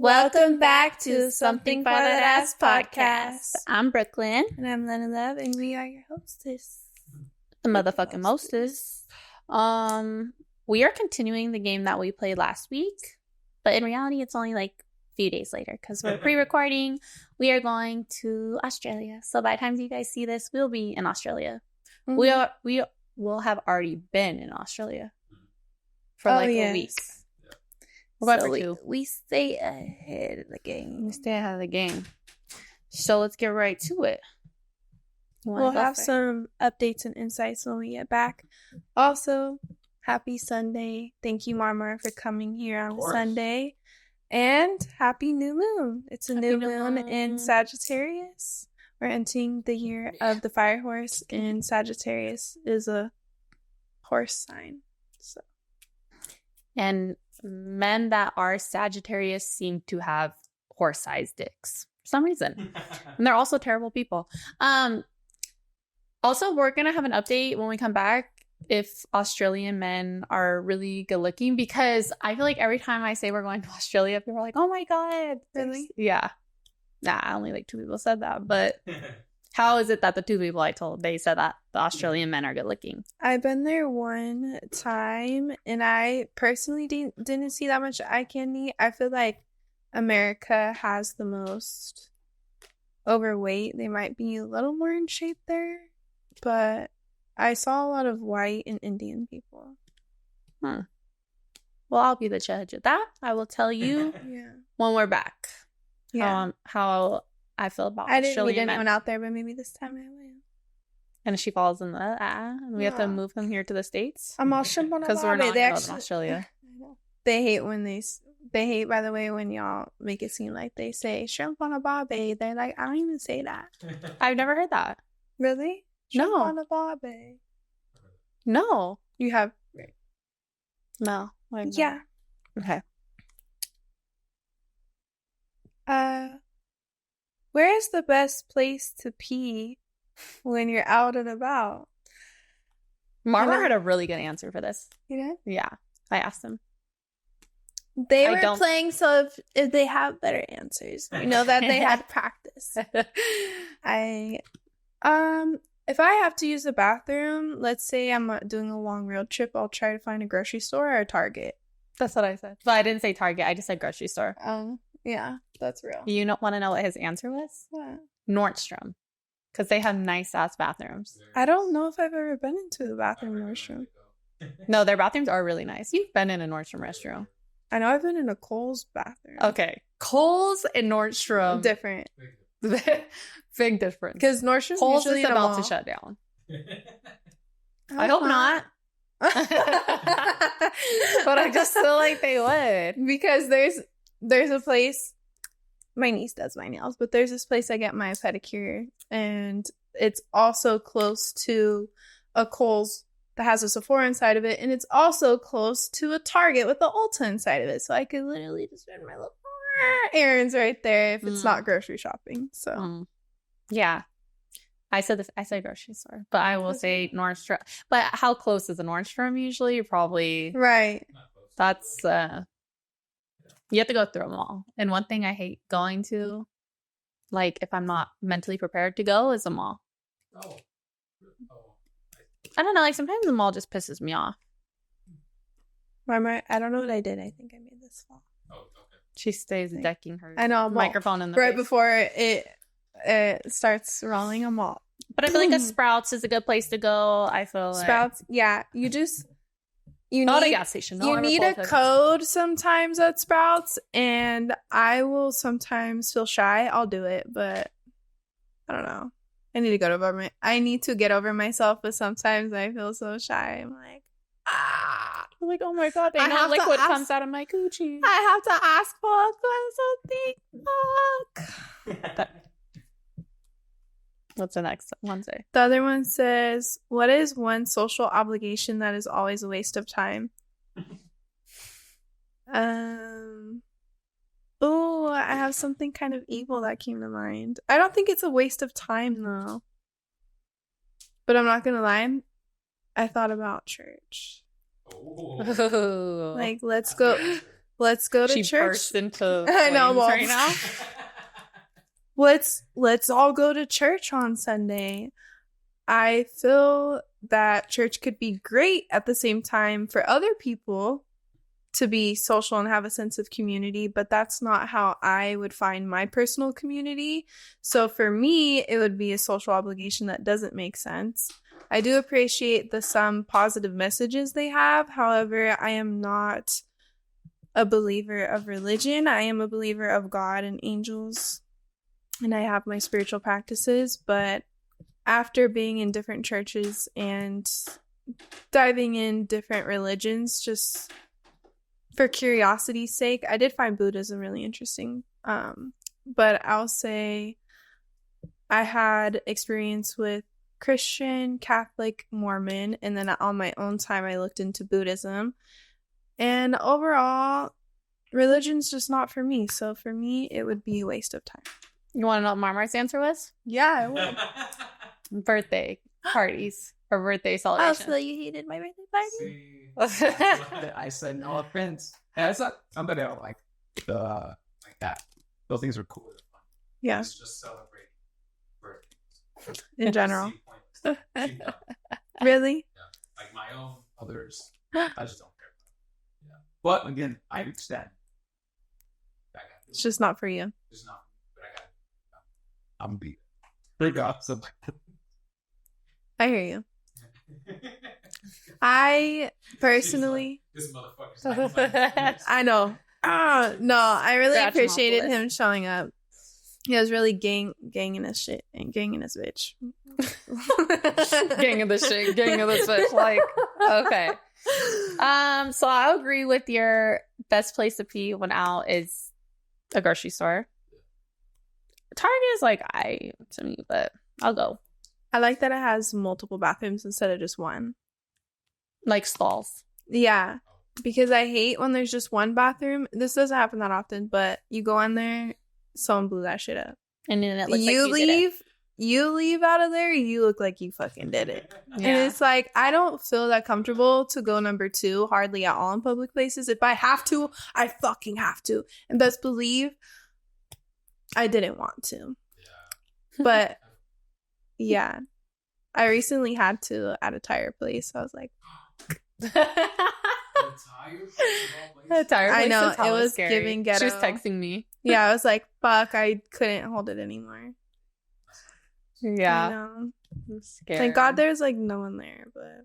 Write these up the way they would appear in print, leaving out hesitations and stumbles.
Welcome back to Something for That Ass podcast. I'm Brooklyn. And I'm Lena Love, and we are your hostess. The motherfucking mostest. We are continuing the game that we played last week, but in reality, it's only like a few days later because we're pre-recording. We are going to Australia. So by the time you guys see this, we'll be in Australia. Mm-hmm. We will have already been in Australia for a week. So we stay ahead of the game. So let's get right to it. We'll have some updates and insights when we get back. Also, happy Sunday. Thank you, Marmar, for coming here on Sunday. And happy new moon. It's a new moon in Sagittarius. We're entering the year of the fire horse, and Sagittarius is a horse sign. So, and men that are Sagittarius seem to have horse-sized dicks for some reason. And they're also terrible people. Also, we're going to have an update when we come back if Australian men are really good looking, because I feel like every time I say we're going to Australia, people are like, oh my God. Really? Yeah. Nah, only like 2 people said that. But how is it that the 2 people I told, they said that the Australian men are good looking? I've been there one time, and I personally didn't see that much eye candy. I feel like America has the most overweight. They might be a little more in shape there, but I saw a lot of white and Indian people. Well, I'll be the judge of that. I will tell you when we're back how I feel about Australian men. I didn't meet anyone out there, but maybe this time I will. And if she falls in the and we have to move them here to the States. I'm all shrimp on a because we're not in Australia. They hate when they hate, by the way, when y'all make it seem like they say shrimp on a barbie. They're like, I don't even say that. I've never heard that. Really? Shrimp on a barbie. No. You have? No. Yeah. Okay. Where is the best place to pee when you're out and about? Marmar had a really good answer for this. You did? Yeah. I asked him. They were playing, so if they have better answers, you know that they had practice. If I have to use the bathroom, let's say I'm doing a long road trip, I'll try to find a grocery store or a Target. That's what I said. But I didn't say Target. I just said grocery store. Yeah, that's real. You don't want to know what his answer was? What? Nordstrom. Because they have nice-ass bathrooms. I don't know if I've ever been into the bathroom Nordstrom. No, their bathrooms are really nice. You've been in a Nordstrom restroom. I know I've been in a Kohl's bathroom. Okay. Kohl's and Nordstrom. Different. Big difference. Because Nordstrom's Kohl's usually is about to shut down. I hope not. But I just feel like they would. Because there's a place, my niece does my nails, but there's this place I get my pedicure, and it's also close to a Kohl's that has a Sephora inside of it, and it's also close to a Target with the Ulta inside of it, so I could literally just run my little errands right there if it's not grocery shopping. So yeah, I said grocery store, but I will say Nordstrom. But how close is a Nordstrom usually? You're probably right. That's you have to go through them all. And one thing I hate going to, like if I'm not mentally prepared to go, is a mall. I don't know, like sometimes the mall just pisses me off. I don't know what I did. I think I made this fall. She stays decking her microphone in the face. Before it starts rolling. I'm all. But I feel like a Sprouts is a good place to go. I feel like Sprouts, yeah. You not a gas station. You need a code sometimes at Sprouts, and I will sometimes feel shy. I'll do it, but I don't know. I need to get over myself, but sometimes I feel so shy. I'm like, I'm like, oh my God, they know liquid comes out of my coochie. I have to ask for something. What's the next one say? The other one says, what is one social obligation that is always a waste of time? Oh, I have something kind of evil that came to mind. I don't think it's a waste of time, though. But I'm not going to lie. I thought about church. Oh. Like, let's go let's go to she church. Burst into I know right now. Let's all go to church on Sunday. I feel that church could be great at the same time for other people to be social and have a sense of community, but that's not how I would find my personal community. So for me, it would be a social obligation that doesn't make sense. I do appreciate some positive messages they have. However, I am not a believer of religion. I am a believer of God and angels, and I have my spiritual practices, but after being in different churches and diving in different religions, just for curiosity's sake, I did find Buddhism really interesting. But I'll say I had experience with Christian, Catholic, Mormon, and then on my own time, I looked into Buddhism. And overall, religion's just not for me. So for me, it would be a waste of time. You want to know what Marmar's answer was? Yeah, I would. Birthday parties or birthday celebrations. Oh, so you hated my birthday party? I said no offense. And it's not something I don't like that. Those things are cool. Yeah. It's just celebrating birthdays. In general. Really? Yeah. Like my own, others. I just don't care. Yeah. But again, I understand. It's just not for you. It's not. But I got it. I'm beat. Big awesome. I hear you. I personally, this motherfucker. I know. No, I really appreciated him showing up. He was really ganging his shit and ganging his bitch. Gang of the shit, gang of this bitch. Like, okay. So I agree with your best place to pee when out is a grocery store. Target is like to me, but I'll go. I like that it has multiple bathrooms instead of just one. Like stalls. Yeah. Because I hate when there's just one bathroom. This doesn't happen that often, but you go in there, someone blew that shit up. And then it looks like you did it. You leave out of there, you look like you fucking did it. Yeah. And it's like, I don't feel that comfortable to go number 2 hardly at all in public places. If I have to, I fucking have to. And best believe, I didn't want to. Yeah. But, yeah. I recently had to at a tire place. So I was like... A tire place. I know, it was scary. Giving ghetto. She was texting me. Yeah, I was like, fuck, I couldn't hold it anymore. Yeah. I know. I'm scared. Thank God there's like no one there, but...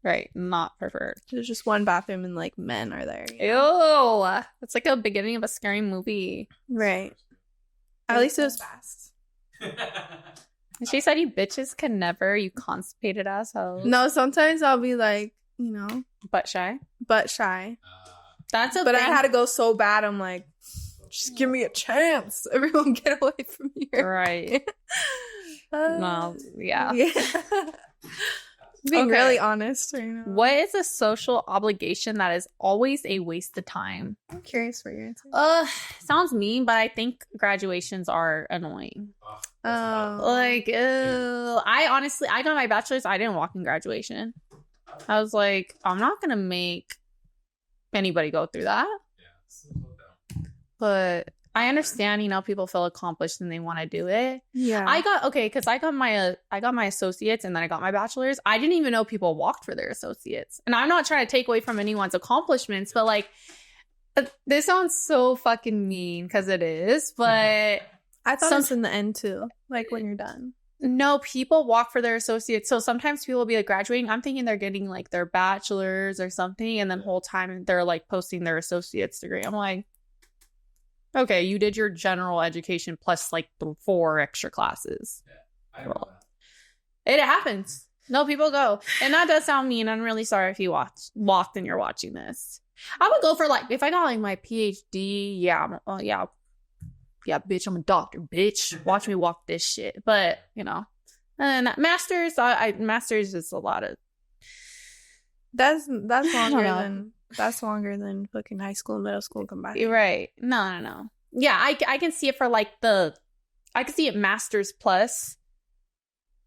Right, not preferred. There's just one bathroom and like men are there. Ew! It's like a beginning of a scary movie. Right. At least it was fast. And she said, you bitches can never, you constipated assholes. No, sometimes I'll be like, you know. Butt shy? Butt shy. That's a But thing. I had to go so bad, I'm like, just give me a chance. Everyone get away from here. Right. No, yeah. Being really honest right now. What is a social obligation that is always a waste of time? I'm curious for your answer. Sounds mean, but I think graduations are annoying. Like, I got my bachelor's. I didn't walk in graduation. I was like, I'm not gonna make anybody go through that. But I understand, people feel accomplished and they want to do it. Yeah. I got my associates and then I got my bachelor's. I didn't even know people walked for their associates. And I'm not trying to take away from anyone's accomplishments, but like, this sounds so fucking mean because it is, but I thought it's in the end too, like when you're done. No, people walk for their associates. So sometimes people will be like graduating. I'm thinking they're getting like their bachelor's or something. And then whole time they're like posting their associate's degree. I'm like, okay, you did your general education plus like 4 extra classes. Yeah, I know that. It happens. No, people go. And that does sound mean. I'm really sorry if you walked and you're watching this. I would go for like, if I got like my PhD, yeah, bitch, I'm a doctor, bitch. Watch me walk this shit. But, and then master's, master's is a lot of... That's longer than fucking high school and middle school combined. You're right. No. Yeah, I can see it for like I can see it master's plus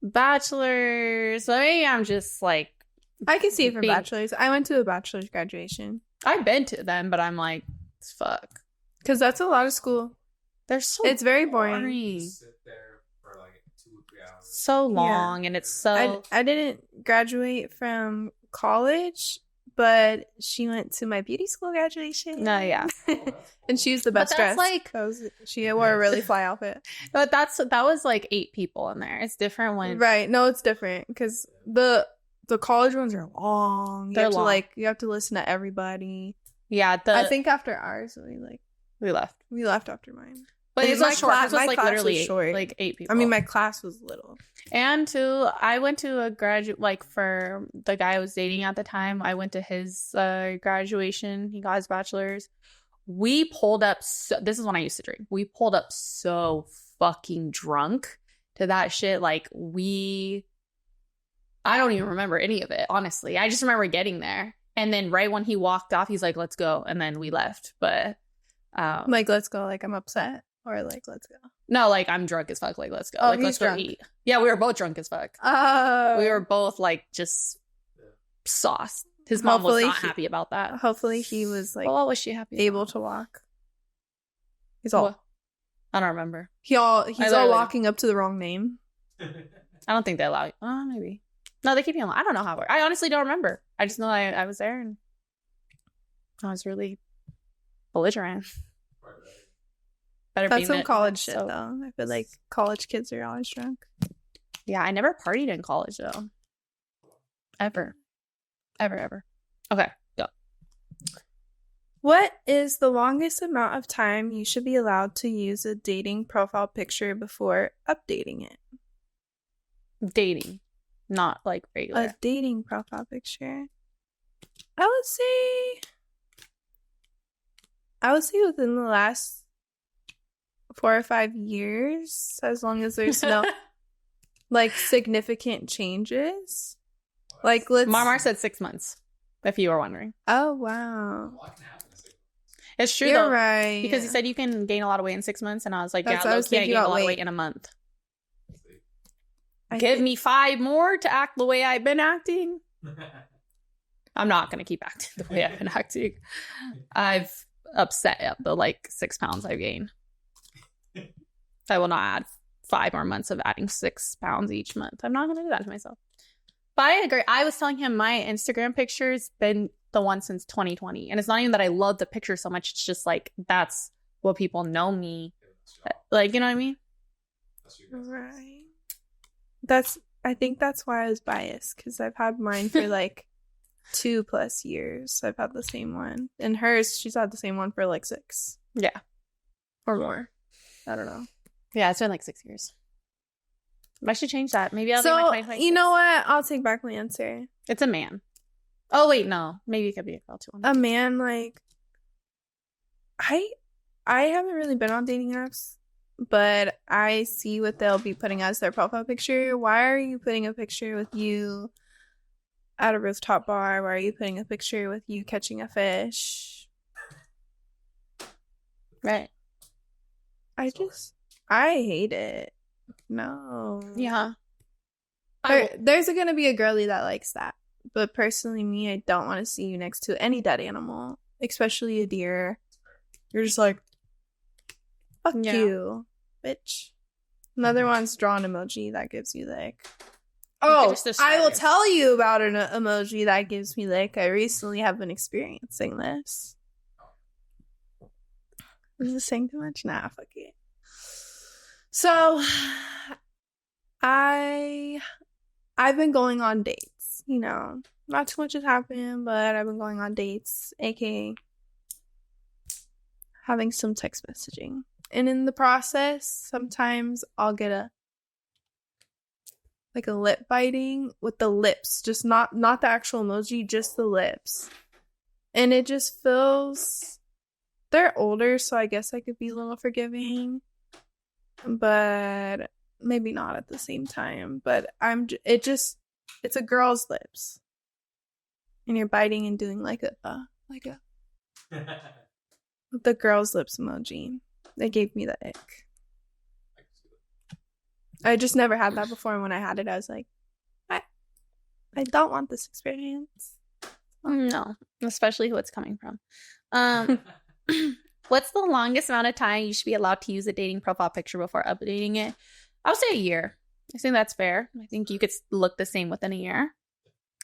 bachelor's. So maybe I'm just like... I can see it for bachelor's. I went to a bachelor's graduation. I've been to them, but I'm like, fuck. Because that's a lot of school. They're so It's very boring. Sit there for like 2 or 3 hours. So long, and it's so... I didn't graduate from college, but she went to my beauty school graduation. No, yeah. And she was the best dressed. Like... She wore a really fly outfit. But that was like 8 people in there. It's different when... Right. No, it's different. Because the college ones are long. They're long. You have to listen to everybody. Yeah. I think after ours, we left. We left after mine. But it was short. It was like literally short. Like 8 people. I mean, my class was little. And I went to a graduate, like for the guy I was dating at the time, I went to his graduation. He got his bachelor's. We pulled up, this is when I used to drink. We pulled up so fucking drunk to that shit. Like I don't even remember any of it, honestly. I just remember getting there. And then right when he walked off, he's like, let's go. And then we left. But like, let's go. Like, I'm upset. Or like, let's go. No, like, I'm drunk as fuck. Like, let's go. Oh, like, let's go eat. Yeah, we were both drunk as fuck. We were both like just sauced. His mom was not happy about that. Hopefully he was like, what was she happy about? Able to walk. He's all. What? I don't remember. He's all walking up to the wrong name. I don't think they allow you. Oh, maybe. No, they keep you on. I don't know how it works. I honestly don't remember. I just know I was there and I was really belligerent. That's some college shit, though. I feel like college kids are always drunk. Yeah, I never partied in college, though. Ever. Okay, go. What is the longest amount of time you should be allowed to use a dating profile picture before updating it? Dating, not like regular. A dating profile picture. I would say within the last 4 or 5 years, as long as there's no like significant changes. Like, Marmar said 6 months, if you were wondering. Oh, wow. It's true, You're though. right. Because he said you can gain a lot of weight in 6 months, and I was like, I gained a lot of weight in a month. Give me 5 more to act the way I've been acting. I'm not going to keep acting the way I've been acting. I've upset the like 6 pounds I've gained. I will not add 5 more months of adding 6 pounds each month. I'm not going to do that to myself. But I agree. I was telling him my Instagram picture's been the one since 2020. And it's not even that I love the picture so much. It's just like, that's what people know me. Like, you know what I mean? Right. I think that's why I was biased. Because I've had mine for like 2+ years. I've had the same one. And hers, she's had the same one for like 6. Yeah. Or more. I don't know. Yeah, it's been like 6 years. I should change that. Maybe I'll do my 2026. You know what? I'll take back my answer. It's a man. Oh, wait, no. Maybe it could be a girl, too. A man, like... I haven't really been on dating apps, but I see what they'll be putting as their profile picture. Why are you putting a picture with you at a rooftop bar? Why are you putting a picture with you catching a fish? Right. I hate it. No. Yeah. There's gonna be a girly that likes that. But personally, me, I don't want to see you next to any dead animal, especially a deer. You're just like, fuck you, bitch. Another one's drawn emoji that gives you like. Oh, I will tell you about an emoji that gives me like. I recently have been experiencing this. Is this saying too much? Nah, fuck it. So, I've been going on dates, you know. Not too much has happened, but I've been going on dates, aka having some text messaging. And in the process, sometimes I'll get a lip biting with the lips, just not the actual emoji, just the lips. And it just feels... They're older, so I guess I could be a little forgiving. But maybe not at the same time. But it's a girl's lips, and you're biting and doing like a the girl's lips emoji. They gave me the ick. I just never had that before, and when I had it, I was like, I don't want this experience. No, especially who it's coming from. What's the longest amount of time you should be allowed to use a dating profile picture before updating it? I would say a year. I think that's fair. I think you could look the same within a year.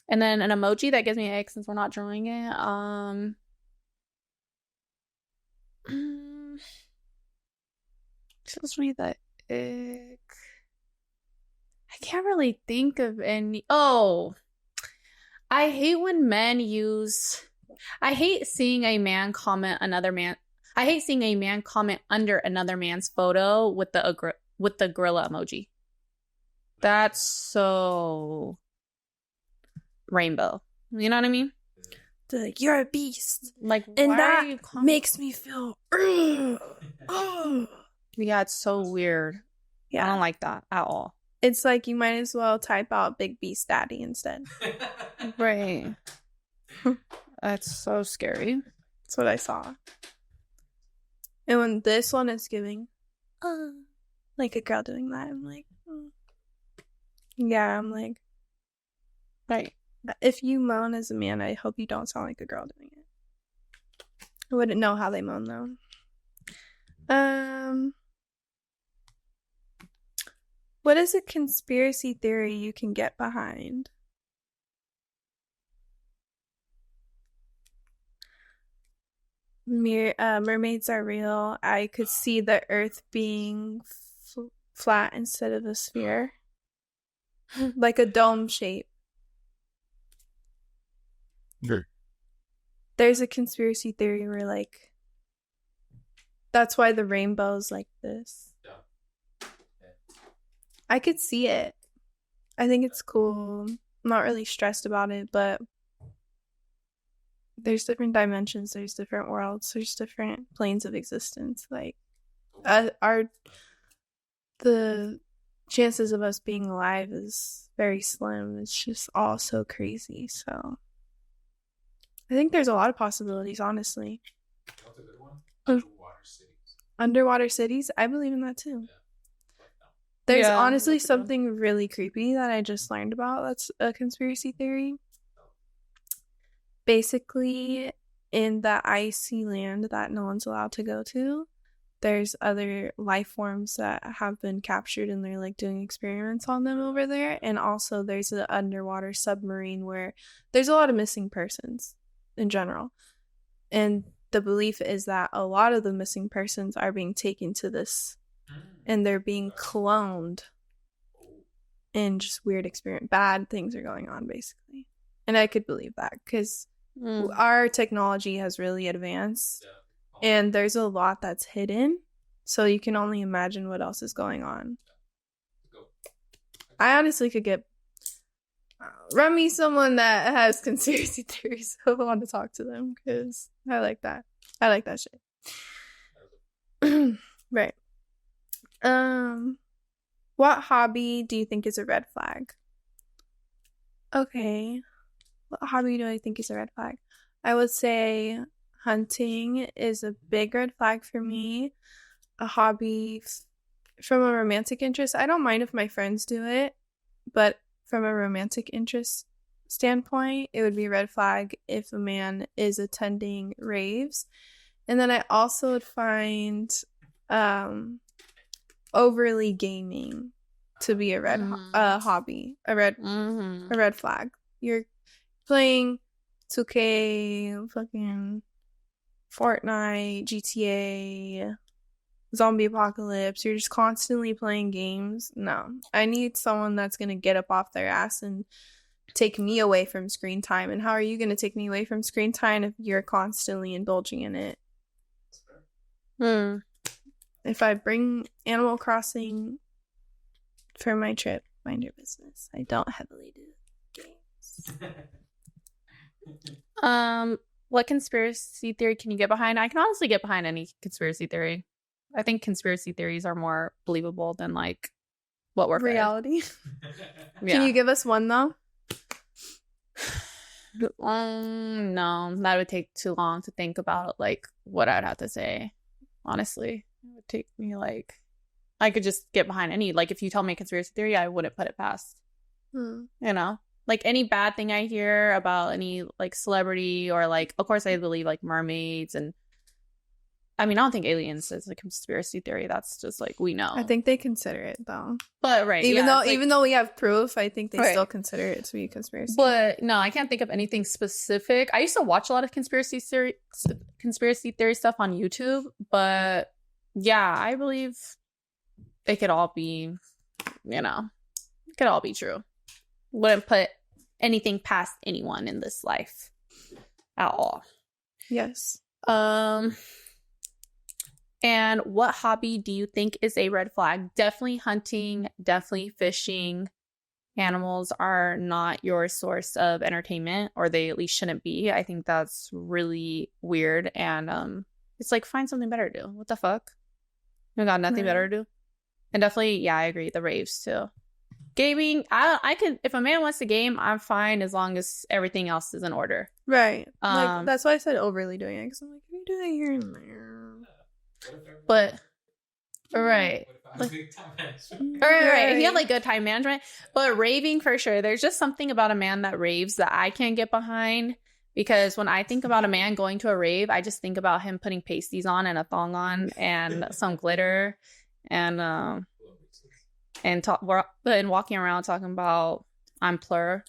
And then an emoji that gives me an ick since we're not drawing it. Shows me the ick. I can't really think of any. Oh, I hate when men use. I hate seeing a man comment another man. I hate seeing a man comment under another man's photo with the gorilla emoji. That's so rainbow. You know what I mean? Like, you're a beast. Like, and why that are you makes me feel. Yeah, it's so weird. Yeah, I don't like that at all. It's like you might as well type out Big Beast Daddy instead. Right. That's so scary. That's what I saw. And when this one is giving, like a girl doing that, I'm like, yeah, I'm like, right. If you moan as a man, I hope you don't sound like a girl doing it. I wouldn't know how they moan though. What is a conspiracy theory you can get behind? Mermaids are real. I could see the Earth being flat instead of a sphere, like a dome shape. Sure. There's a conspiracy theory where, like, that's why the rainbow's like this. Yeah. I could see it. I think it's cool. I'm not really stressed about it, but there's different dimensions, there's different worlds, there's different planes of existence. Like, the chances of us being alive is very slim. It's just all so crazy. So I think there's a lot of possibilities, honestly. What's a good one? Underwater cities. Underwater cities? I believe in that too. Yeah. There's honestly something really creepy that I just learned about that's a conspiracy theory. Basically, in the icy land that no one's allowed to go to, there's other life forms that have been captured and they're like doing experiments on them over there. And also there's an underwater submarine where there's a lot of missing persons in general. And the belief is that a lot of the missing persons are being taken to this and they're being cloned and just weird experiment. Bad things are going on, basically. And I could believe that because our technology has really advanced and there's a lot that's hidden. So you can only imagine what else is going on. I honestly could get... run me someone that has conspiracy theories. I want to talk to them because I like that. I like that shit. Right. What hobby do you think is a red flag? Okay. What hobby do I think is a red flag? I would say hunting is a big red flag for me. A hobby from a romantic interest. I don't mind if my friends do it, but from a romantic interest standpoint, it would be a red flag if a man is attending raves. And then I also would find overly gaming to be a red hobby, a red flag. You're playing 2K, fucking Fortnite, GTA, zombie apocalypse. You're just constantly playing games. No, I need someone that's gonna get up off their ass and take me away from screen time. And how are you gonna take me away from screen time if you're constantly indulging in it? If I bring Animal Crossing for my trip, mind your business. I don't heavily do games. What conspiracy theory can you get behind? I can honestly get behind any conspiracy theory. I think conspiracy theories are more believable than like what we're reality. Can you give us one though? No, that would take too long to think about like what I'd have to say. Honestly, it would take me like I could just get behind any. Like if you tell me a conspiracy theory, I wouldn't put it past. You know. Like any bad thing I hear about any like celebrity or like, of course I believe like mermaids and I mean I don't think aliens is a conspiracy theory. That's just like we know. I think they consider it though. But right, even though we have proof, I think they still consider it to be a conspiracy. But no, I can't think of anything specific. I used to watch a lot of conspiracy theory stuff on YouTube, but yeah, I believe it could all be, it could all be true. Wouldn't put anything past anyone in this life at all. Yes. And what hobby do you think is a red flag? Definitely hunting, definitely fishing. Animals are not your source of entertainment, or they at least shouldn't be. I think that's really weird. And it's like, find something better to do. What the fuck? You got nothing better to do? And definitely, yeah, I agree. The raves too. Gaming, I could, if a man wants to game, I'm fine as long as everything else is in order. Right. Like, that's why I said overly doing it, because I'm like, if you do that here and there. But, right. Like, right. If you have like good time management. But raving for sure. There's just something about a man that raves that I can't get behind. Because when I think about a man going to a rave, I just think about him putting pasties on and a thong on and some glitter and walking around talking about I'm plur.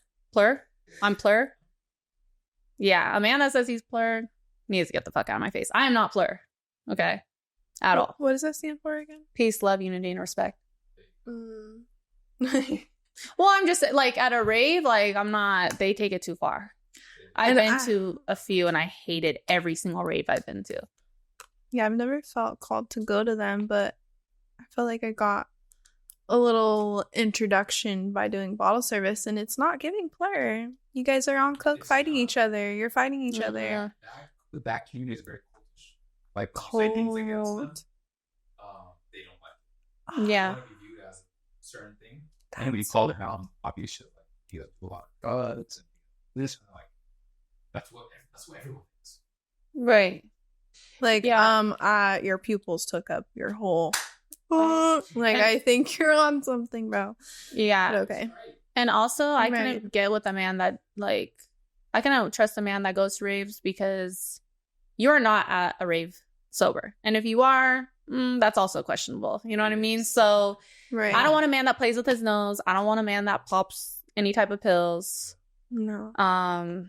Yeah, a man that says he's plur needs to get the fuck out of my face. I am not plur. Okay. At all. What does that stand for again? Peace, love, unity, and respect. Well, I'm just like at a rave, like I'm not, they take it too far. I've been to a few and I hated every single rave I've been to. Yeah, I've never felt called to go to them, but I feel like I got a little introduction by doing bottle service, and it's not giving plur. You guys are on coke fighting each other. You're fighting each other. That community is very like cold. Say things against them, they don't like it. Yeah. They want to be viewed as a certain thing. And we call it out obvious shit like he has a lot of guts and this and like that's what everyone thinks. Right. Like your pupils took up your whole like I think you're on something, bro. Yeah. But okay. And also I couldn't get with a man that like I cannot trust a man that goes to raves because you're not at a rave sober. And if you are, that's also questionable. You know what I mean? So I don't want a man that plays with his nose. I don't want a man that pops any type of pills. No. I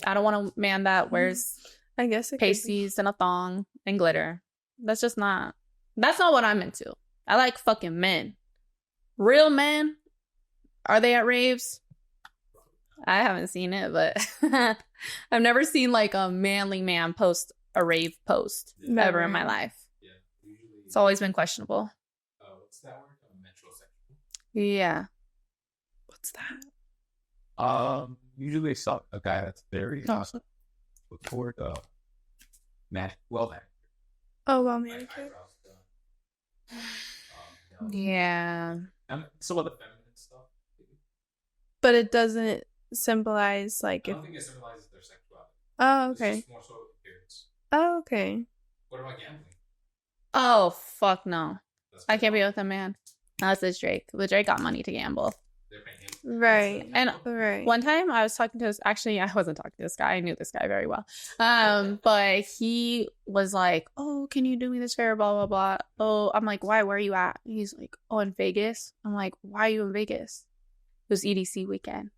don't want a man that wears I guess pasties and a thong and glitter. That's not what I'm into. I like fucking men. Real men. Are they at raves? I haven't seen it, but I've never seen like a manly man post a rave post ever in my life. Yeah, usually it's always been questionable. What's that word? Metrosexual. Yeah. What's that? Usually they saw a guy that's very look forward to well manicured. Oh, well manicured. Yeah. And some of the feminine stuff. But it doesn't symbolize like I don't think it symbolizes their sexuality. Oh, okay. It's just more so appearance. Oh, okay. What about gambling? Oh, fuck no. I can't be with a man. Unless it's Drake. But Drake got money to gamble. Right. And one time I was talking to this, actually I wasn't talking to this guy. I knew this guy very well. But he was like, oh, can you do me this favor? Blah, blah, blah. Oh, I'm like, why? Where are you at? And he's like, oh, in Vegas. I'm like, why are you in Vegas? It was EDC weekend.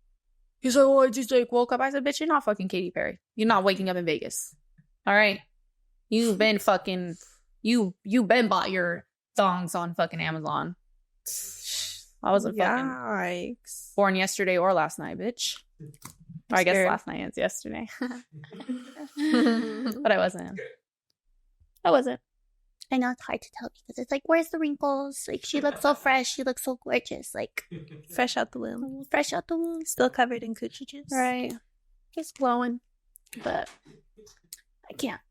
He's like, oh, I just like woke up. I said, bitch, you're not fucking Katy Perry. You're not waking up in Vegas. All right. You've been fucking, you've been bought your thongs on fucking Amazon. I wasn't fucking born yesterday or last night, bitch. Or I guess last night is yesterday. But I wasn't. I know it's hard to tell because it's like, where's the wrinkles? Like, she looks so fresh. She looks so gorgeous. Like, fresh out the womb. Still covered in coochie juice. Right. Just glowing. But I can't.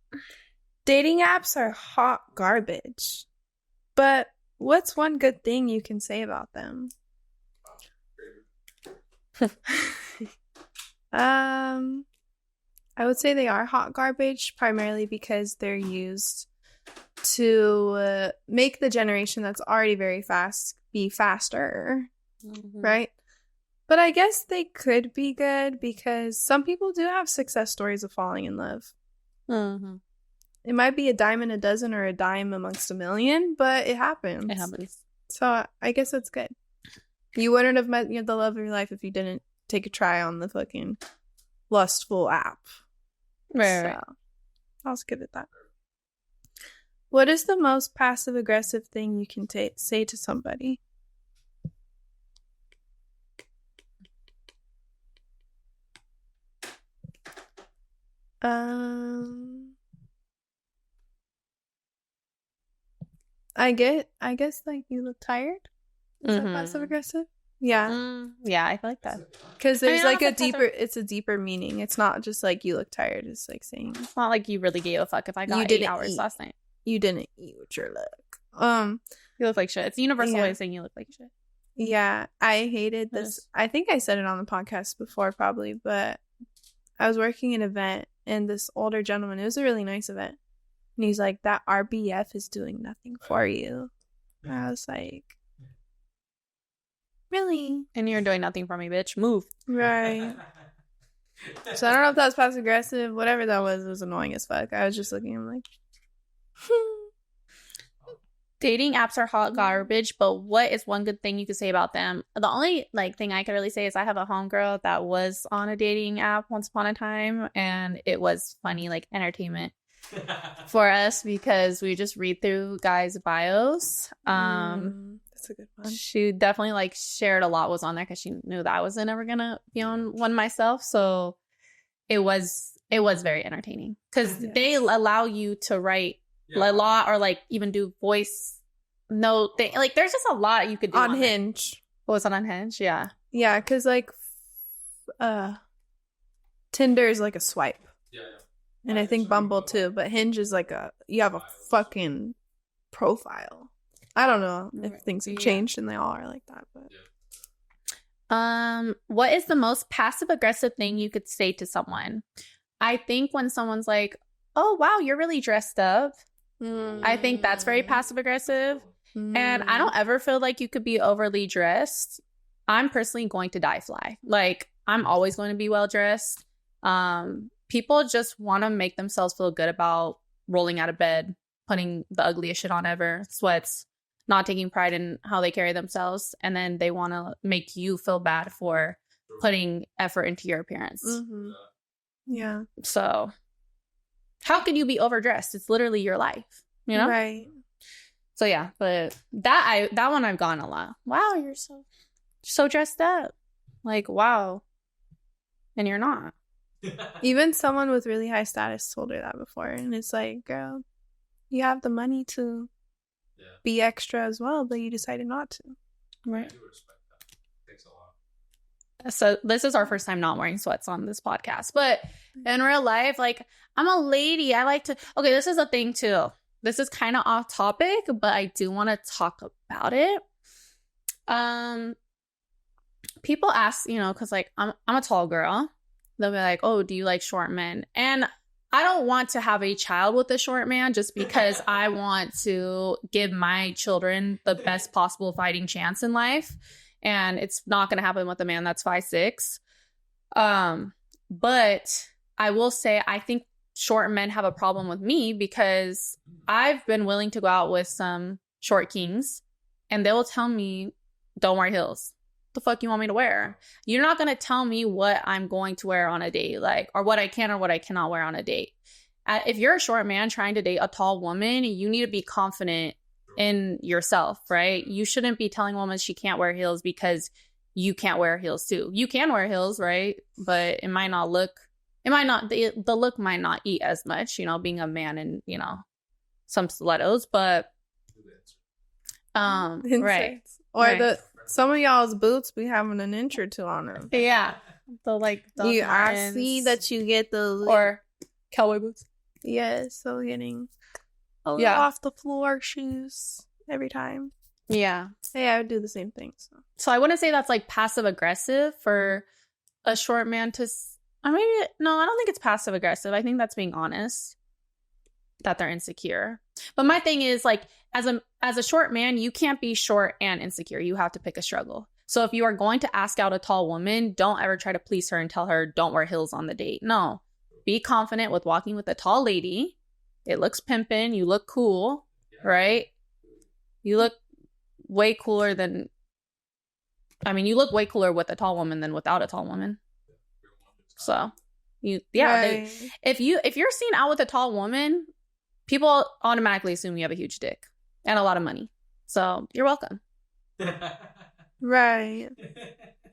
Dating apps are hot garbage. But what's one good thing you can say about them? I would say they are hot garbage primarily because they're used to make the generation that's already very fast be faster, right? But I guess they could be good because some people do have success stories of falling in love. Mm-hmm. It might be a dime in a dozen or a dime amongst a million, but it happens. It happens. So I guess that's good. You wouldn't have met the love of your life if you didn't take a try on the fucking lustful app. Right. I was good at that. What is the most passive-aggressive thing you can say to somebody? I guess like you look tired. Is that passive aggressive? Yeah. Yeah, I feel like that. Because there's it's a deeper meaning. It's not just like you look tired. It's like saying it's not like you really gave a fuck if I got 8 hours last night. You didn't eat with your leg. You look like shit. It's a universal way of saying you look like shit. Yeah, I hated this. I think I said it on the podcast before probably, but I was working an event and this older gentleman, it was a really nice event. And he's like, that RBF is doing nothing for you. And I was like, really? And you're doing nothing for me, bitch. Move. Right. So I don't know if that was passive aggressive. Whatever that was annoying as fuck. I was just looking at him like, dating apps are hot garbage, but what is one good thing you could say about them? The only thing I could really say is I have a homegirl that was on a dating app once upon a time, and it was funny, entertainment for us because we just read through guys' bios. That's a good one. She definitely shared a lot was on there because she knew that I wasn't ever gonna be on one myself, so it was very entertaining because they allow you to write a lot or even do voice note thing. There's just a lot you could do on Hinge. What was it on Hinge? Yeah, because Tinder is like a swipe. And I think Bumble too, but Hinge is you have a fucking profile. I don't know if things have changed and they all are like that, but what is the most passive aggressive thing you could say to someone? I think when someone's like, "Oh wow, you're really dressed up," I think that's very passive aggressive. And I don't ever feel like you could be overly dressed. I'm personally going to die fly. I'm always going to be well dressed. People just want to make themselves feel good about rolling out of bed, putting the ugliest shit on ever, sweats, not taking pride in how they carry themselves. And then they want to make you feel bad for putting effort into your appearance. Mm-hmm. Yeah. So how can you be overdressed? It's literally your life, you know? Right. So yeah, but that one I've gone a lot. Wow, you're so dressed up. Wow. And you're not. Even someone with really high status told her that before, and it's like, girl, you have the money to be extra as well, but you decided not to. Right. So this is our first time not wearing sweats on this podcast, but in real life, I'm a lady. I like to. Okay, this is a thing too. This is kind of off topic, but I do want to talk about it. People ask, because I'm a tall girl. They'll be like, "Oh, do you like short men?" And I don't want to have a child with a short man just because I want to give my children the best possible fighting chance in life. And it's not going to happen with a man that's 5'6". But I will say, I think short men have a problem with me because I've been willing to go out with some short kings and they will tell me, don't wear heels. The fuck you want me to wear? You're not going to tell me what I'm going to wear on a date, or what I can or what I cannot wear on a date. If you're a short man trying to date a tall woman, you need to be confident in yourself, right? You shouldn't be telling a woman she can't wear heels because you can't wear heels too. You can wear heels, right? But the look might not eat as much, being a man in, some stilettos, but right. Or right. Some of y'all's boots be having an inch or two on them. Yeah. I see that you get the or cowboy boots. Yeah, so getting off the floor shoes every time. Yeah. Yeah, I would do the same thing. So I wouldn't say that's passive aggressive for a short man to. I don't think it's passive aggressive. I think that's being honest that they're insecure. But my thing is as a short man, you can't be short and insecure. You have to pick a struggle. So if you are going to ask out a tall woman, don't ever try to please her and tell her don't wear heels on the date. No. Be confident with walking with a tall lady. It looks pimpin'. You look cool, right? You look way cooler than... I mean, you look way cooler with a tall woman than without a tall woman. So, Right. if you're seen out with a tall woman, people automatically assume you have a huge dick and a lot of money. So, you're welcome. Right.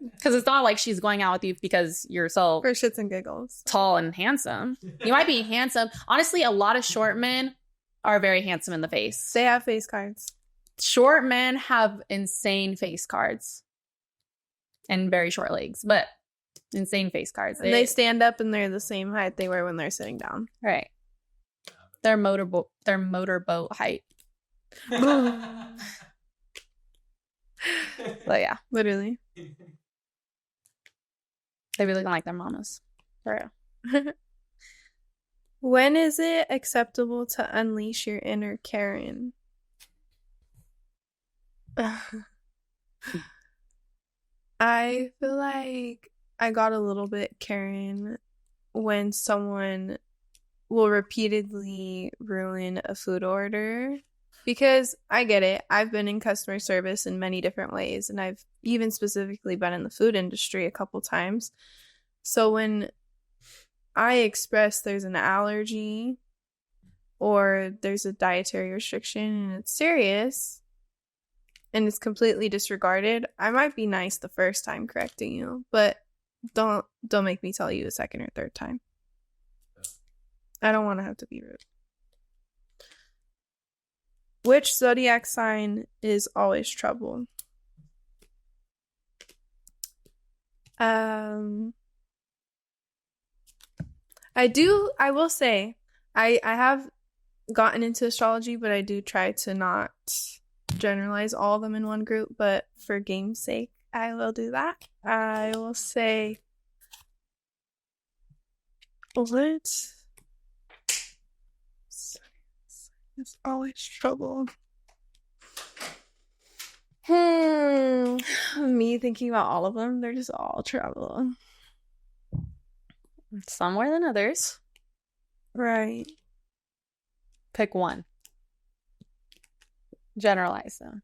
Because it's not like she's going out with you because you're so for shits and giggles, tall and handsome. You might be handsome. Honestly, a lot of short men are very handsome in the face. They have face cards. Short men have insane face cards and very short legs, but insane face cards. And they stand up and they're the same height they were when they're sitting down. Right. They're motorboat height. So yeah, literally. They really don't like their mamas. For real. When is it acceptable to unleash your inner Karen? I feel like I got a little bit Karen when someone will repeatedly ruin a food order. Because I get it. I've been in customer service in many different ways, and I've even specifically been in the food industry a couple times. So when I express there's an allergy or there's a dietary restriction and it's serious and it's completely disregarded, I might be nice the first time correcting you, but don't make me tell you a second or third time. I don't want to have to be rude. Which zodiac sign is always trouble? I will say, I have gotten into astrology, but I do try to not generalize all of them in one group, but for game's sake, I will do that. I will say, what? It's always trouble. Me thinking about all of them, they're just all trouble. Some more than others. Right. Pick one. Generalize them.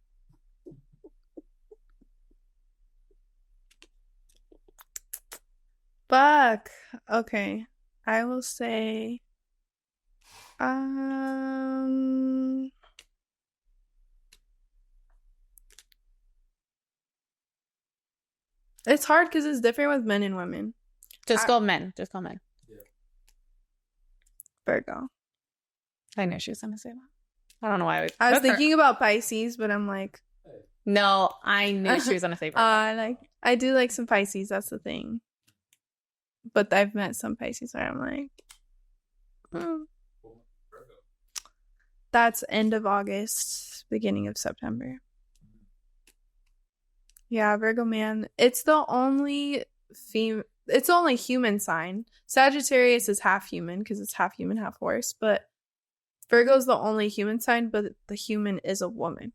Fuck. Okay. I will say... It's hard because it's different with men and women. Just go men. Yeah. Virgo. I knew she was going to say that. I don't know why. I was thinking about Pisces, but I'm like... No, I knew she was going to say Virgo. I do like some Pisces, that's the thing. But I've met some Pisces where I'm like... That's end of August, beginning of September. Yeah, Virgo man. It's the only human sign. Sagittarius is half human because it's half human, half horse. But Virgo's the only human sign, but the human is a woman.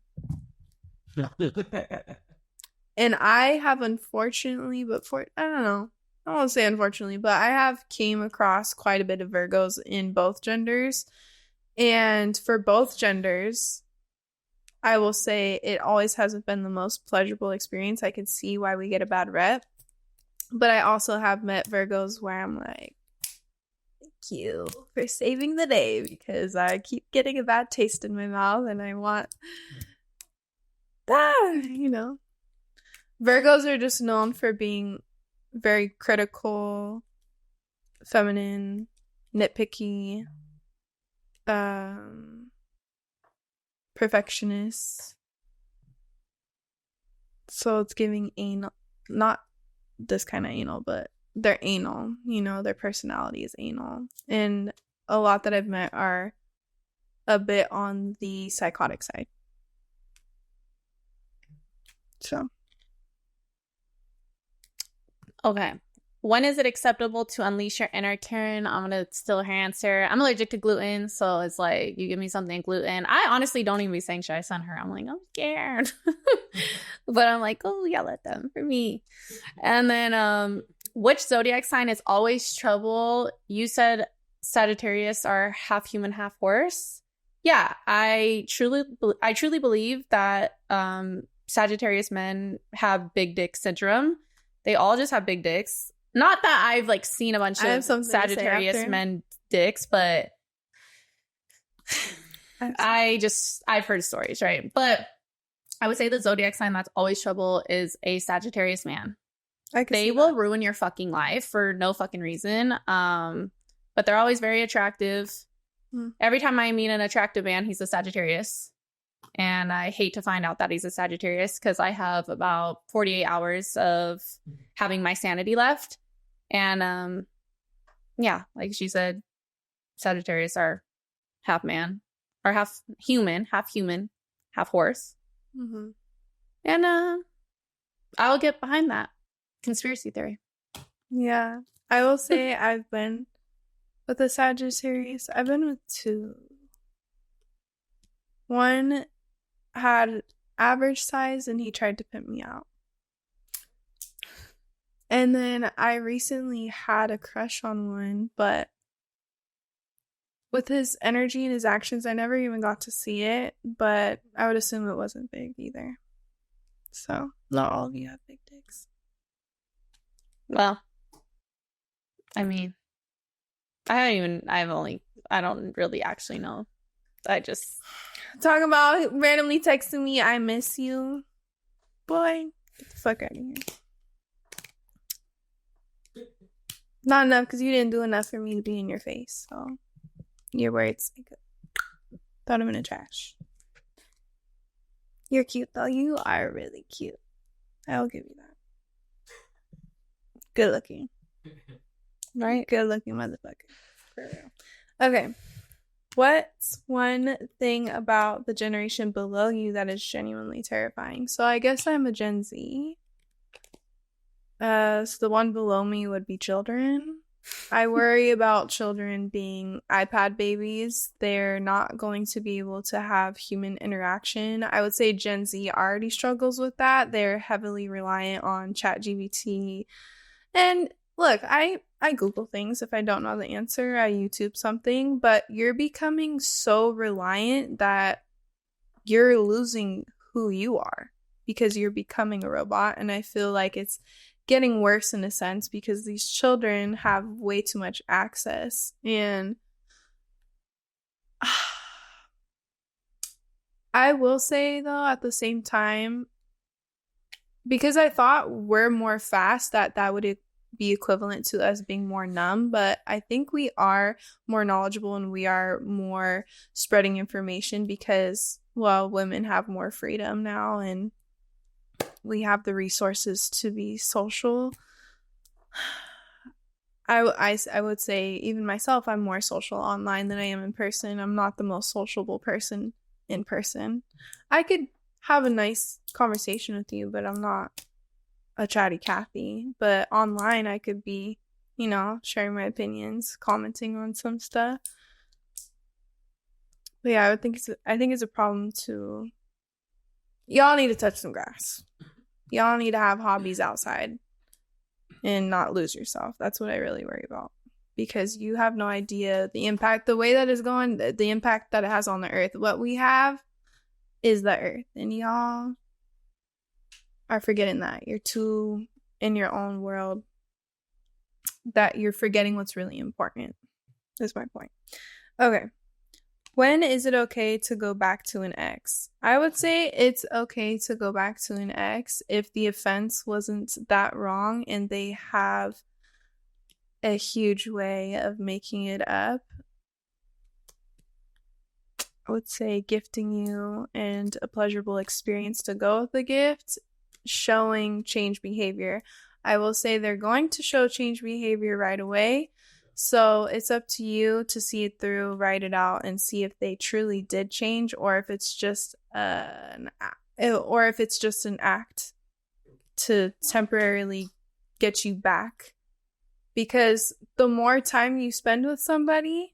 And I have unfortunately, I don't know. I won't say unfortunately, but I have came across quite a bit of Virgos in both genders. And for both genders, I will say it always hasn't been the most pleasurable experience. I can see why we get a bad rep. But I also have met Virgos where I'm like, thank you for saving the day because I keep getting a bad taste in my mouth and I want that, Virgos are just known for being very critical, feminine, nitpicky, perfectionist. So it's giving anal, not this kind of anal, but they're anal, their personality is anal. And a lot that I've met are a bit on the psychotic side. So. Okay. when is it acceptable to unleash your inner Karen? I'm gonna steal her answer. I'm allergic to gluten, so it's like you give me something gluten. I honestly don't even be saying should I send her. I'm like, I'm scared. But I'm like, oh yeah, let them for me. And then which zodiac sign is always trouble? You said Sagittarius are half human, half horse. Yeah, I truly believe that Sagittarius men have big dick syndrome. They all just have big dicks. Not that I've like seen a bunch of Sagittarius men dicks, but I've heard stories, right? But I would say the zodiac sign that's always trouble is a Sagittarius man. They will ruin your fucking life for no fucking reason. But they're always very attractive. Every time I meet an attractive man, he's a Sagittarius. And I hate to find out that he's a Sagittarius because I have about 48 hours of having my sanity left. And yeah, like she said, Sagittarius are half man or half human, half horse. Mm-hmm. And I'll get behind that conspiracy theory. Yeah, I will say I've been with a Sagittarius. I've been with two. One had average size and he tried to pimp me out. And then I recently had a crush on one, but with his energy and his actions, I never even got to see it, but I would assume it wasn't big either. So, not all of you have big dicks. Well, I mean, I don't really actually know. I just... Talking about randomly texting me, I miss you. Boy, get the fuck out of here. Not enough, because you didn't do enough for me to be in your face, so... Your words, throw them in the trash. You're cute, though. You are really cute. I'll give you that. Good looking. Right? Good looking motherfucker. For real. Okay. What's one thing about the generation below you that is genuinely terrifying? So I guess I'm a Gen Z. So the one below me would be children. I worry about children being iPad babies. They're not going to be able to have human interaction. I would say Gen Z already struggles with that. They're heavily reliant on ChatGPT. And look, I Google things. If I don't know the answer, I YouTube something. But you're becoming so reliant that you're losing who you are because you're becoming a robot. And I feel like it's getting worse in a sense because these children have way too much access. And I will say, though, at the same time, because I thought we're more fast, that would be equivalent to us being more numb, but I think we are more knowledgeable and we are more spreading information because, well, women have more freedom now and we have the resources to be social. I would say, even myself, I'm more social online than I am in person. I'm not the most sociable person in person. I could have a nice conversation with you, but I'm not a chatty Cathy. But online, I could be, sharing my opinions, commenting on some stuff. But yeah, I think it's a problem to... Y'all need to touch some grass. Y'all need to have hobbies outside and not lose yourself. That's what I really worry about. Because you have no idea the impact, the way that is going, the impact that it has on the earth. What we have is the earth. And y'all are forgetting that. You're too in your own world that you're forgetting what's really important. That's my point. Okay. When is it okay to go back to an ex? I would say it's okay to go back to an ex if the offense wasn't that wrong and they have a huge way of making it up. I would say gifting you and a pleasurable experience to go with the gift, showing change behavior. I will say they're going to show change behavior right away. So it's up to you to see it through, write it out, and see if they truly did change, or if it's just an act to temporarily get you back because the more time you spend with somebody,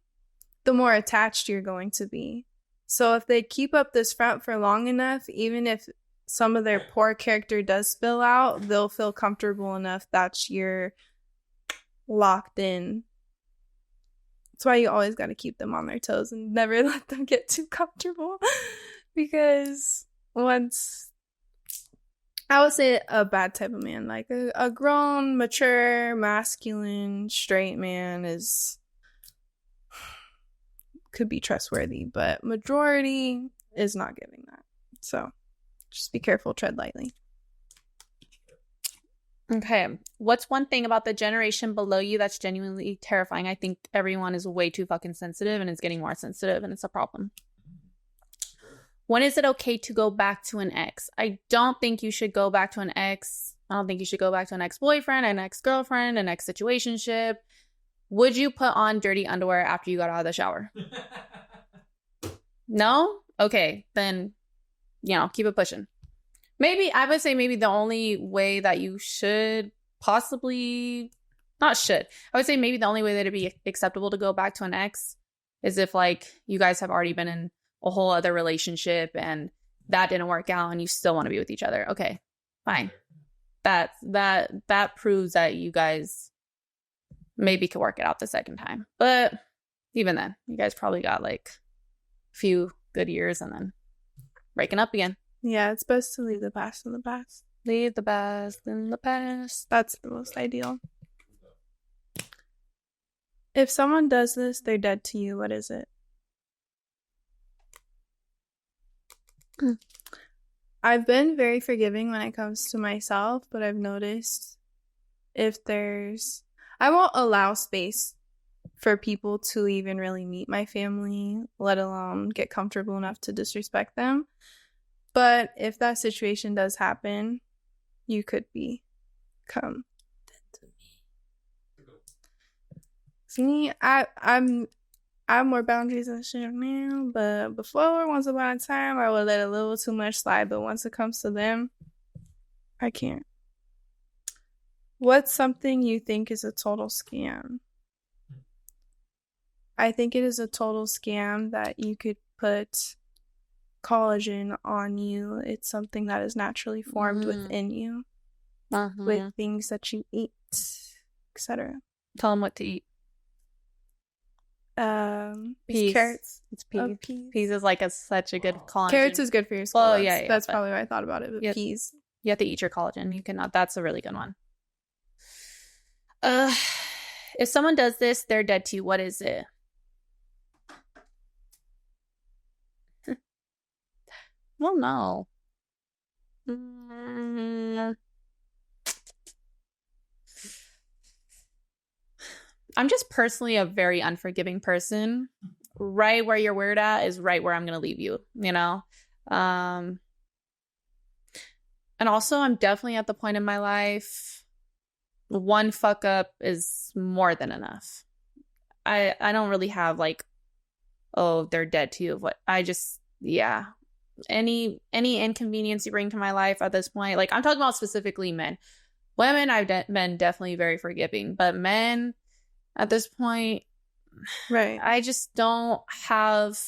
the more attached you're going to be. So if they keep up this front for long enough, even if some of their poor character does spill out, they'll feel comfortable enough that you're locked in. That's why you always got to keep them on their toes and never let them get too comfortable. Because once, I would say a bad type of man, like a grown, mature, masculine, straight man could be trustworthy, but majority is not giving that. So just be careful, tread lightly. Okay. What's one thing about the generation below you that's genuinely terrifying? I think everyone is way too fucking sensitive and is getting more sensitive, and it's a problem. When is it okay to go back to an ex? I don't think you should go back to an ex. I don't think you should go back to an ex-boyfriend, an ex-girlfriend, an ex-situationship. Would you put on dirty underwear after you got out of the shower? No? Okay, then, keep it pushing. Maybe, I would say maybe the only way that you should possibly, not should, I would say maybe the only way that it'd be acceptable to go back to an ex is if, like, you guys have already been in a whole other relationship and that didn't work out and you still want to be with each other. Okay, fine. That proves that you guys maybe could work it out the second time. But even then, you guys probably got like a few good years and then breaking up again. Yeah, it's best to leave the past in the past. Leave the past in the past. That's the most ideal. If someone does this, they're dead to you. What is it? I've been very forgiving when it comes to myself, but I've noticed I won't allow space for people to even really meet my family, let alone get comfortable enough to disrespect them. But if that situation does happen, you could become dead to me. See, I'm more boundaries than shit now, but before, once upon a time, I would let a little too much slide, but once it comes to them, I can't. What's something you think is a total scam? I think it is a total scam that you could put collagen on you. It's something that is naturally formed within you with things that you eat, etc. Tell them what to eat. Peas. Carrots. It's peas. Peas is like such a good collagen. Carrots is good for your skull. Well, that's probably why I thought about it. But peas. You have to eat your collagen. You cannot. That's a really good one. If someone does this, they're dead to you. What is it? Well, no. I'm just personally a very unforgiving person. Right where you're weird at is right where I'm going to leave you, And also, I'm definitely at the point in my life, one fuck up is more than enough. I don't really have like, oh, they're dead to you. What I just, yeah. Any inconvenience you bring to my life at this point, like I'm talking about specifically men. Women, I've been definitely very forgiving, but men at this point, right? I just don't have.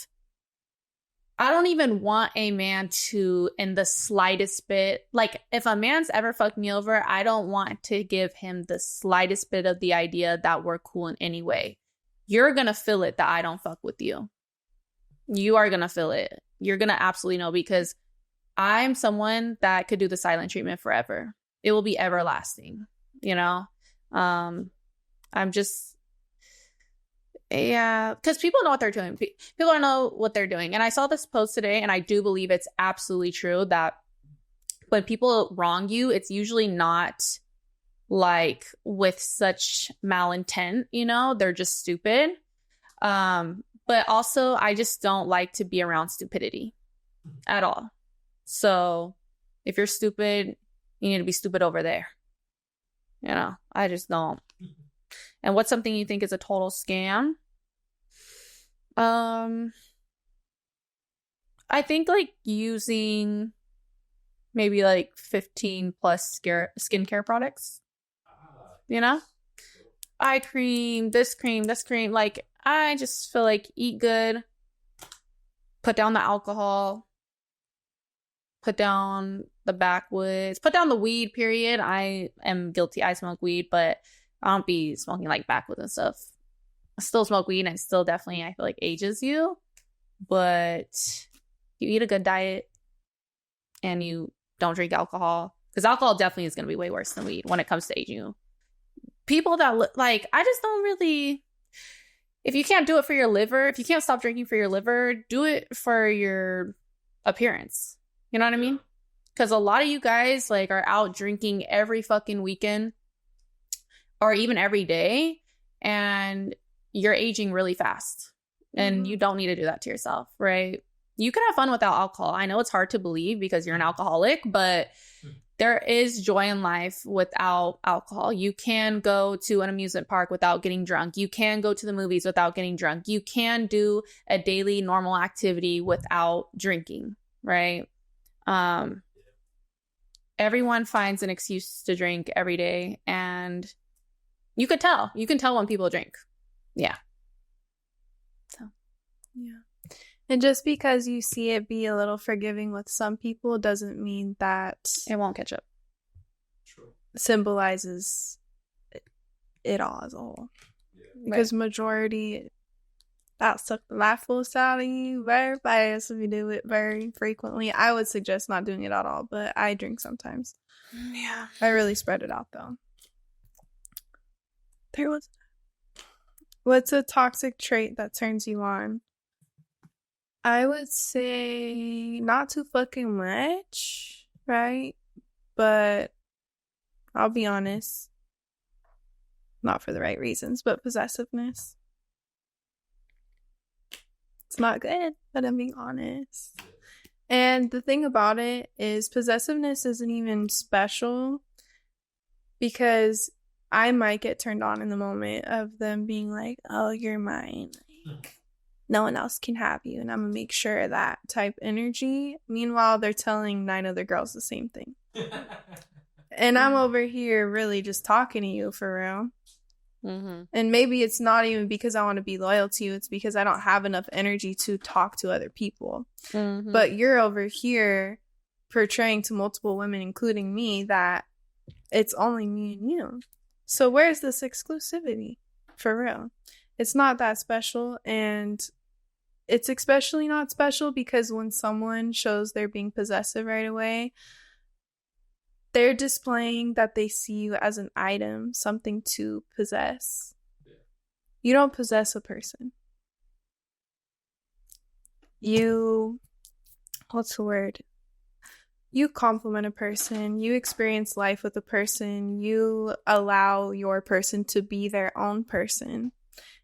I don't even want a man to, in the slightest bit, like if a man's ever fucked me over, I don't want to give him the slightest bit of the idea that we're cool in any way. You're gonna feel it that I don't fuck with you. You are gonna feel it. You're going to absolutely know, because I'm someone that could do the silent treatment forever. It will be everlasting, I'm just, yeah, because people know what they're doing. People don't know what they're doing. And I saw this post today, and I do believe it's absolutely true that when people wrong you, it's usually not like with such malintent, they're just stupid. But also, I just don't like to be around stupidity at all. So if you're stupid, you need to be stupid over there. I just don't. And what's something you think is a total scam? I think like using maybe like 15 plus skincare products. eye cream, this cream. Like, I just feel like eat good, put down the alcohol, put down the backwoods, put down the weed, period. I am guilty. I smoke weed, but I don't be smoking like backwoods and stuff. I still smoke weed, and it still definitely, I feel like, ages you. But you eat a good diet and you don't drink alcohol, because alcohol definitely is going to be way worse than weed when it comes to aging you. People that like, I just don't really, if you can't do it for your liver, if you can't stop drinking for your liver, do it for your appearance. You know what I mean? Because a lot of you guys like are out drinking every fucking weekend or even every day, and you're aging really fast. And you don't need to do that to yourself, right? You can have fun without alcohol. I know it's hard to believe because you're an alcoholic, but there is joy in life without alcohol. You can go to an amusement park without getting drunk. You can go to the movies without getting drunk. You can do a daily normal activity without drinking, right? Everyone finds an excuse to drink every day, and you can tell when people drink. Yeah. So, yeah. And just because you see it be a little forgiving with some people doesn't mean that it won't catch up. True. Symbolizes it all as a whole. Yeah. Because majority, that suck the life force out of you very fast if you do it very frequently. I would suggest not doing it at all, but I drink sometimes. Yeah. I really spread it out though. What's a toxic trait that turns you on? I would say not too fucking much, right? But I'll be honest. Not for the right reasons, but possessiveness. It's not good, but I'm being honest. And the thing about it is possessiveness isn't even special, because I might get turned on in the moment of them being like, oh, you're mine. Like, no one else can have you, and I'm gonna make sure of that type energy. Meanwhile, they're telling 9 other girls the same thing. And I'm over here really just talking to you for real. Mm-hmm. And maybe it's not even because I want to be loyal to you. It's because I don't have enough energy to talk to other people. Mm-hmm. But you're over here portraying to multiple women, including me, that it's only me and you. So where's this exclusivity? For real. It's not that special, and it's especially not special because when someone shows they're being possessive right away, they're displaying that they see you as an item, something to possess. Yeah. You don't possess a person. What's the word? You compliment a person. You experience life with a person. You allow your person to be their own person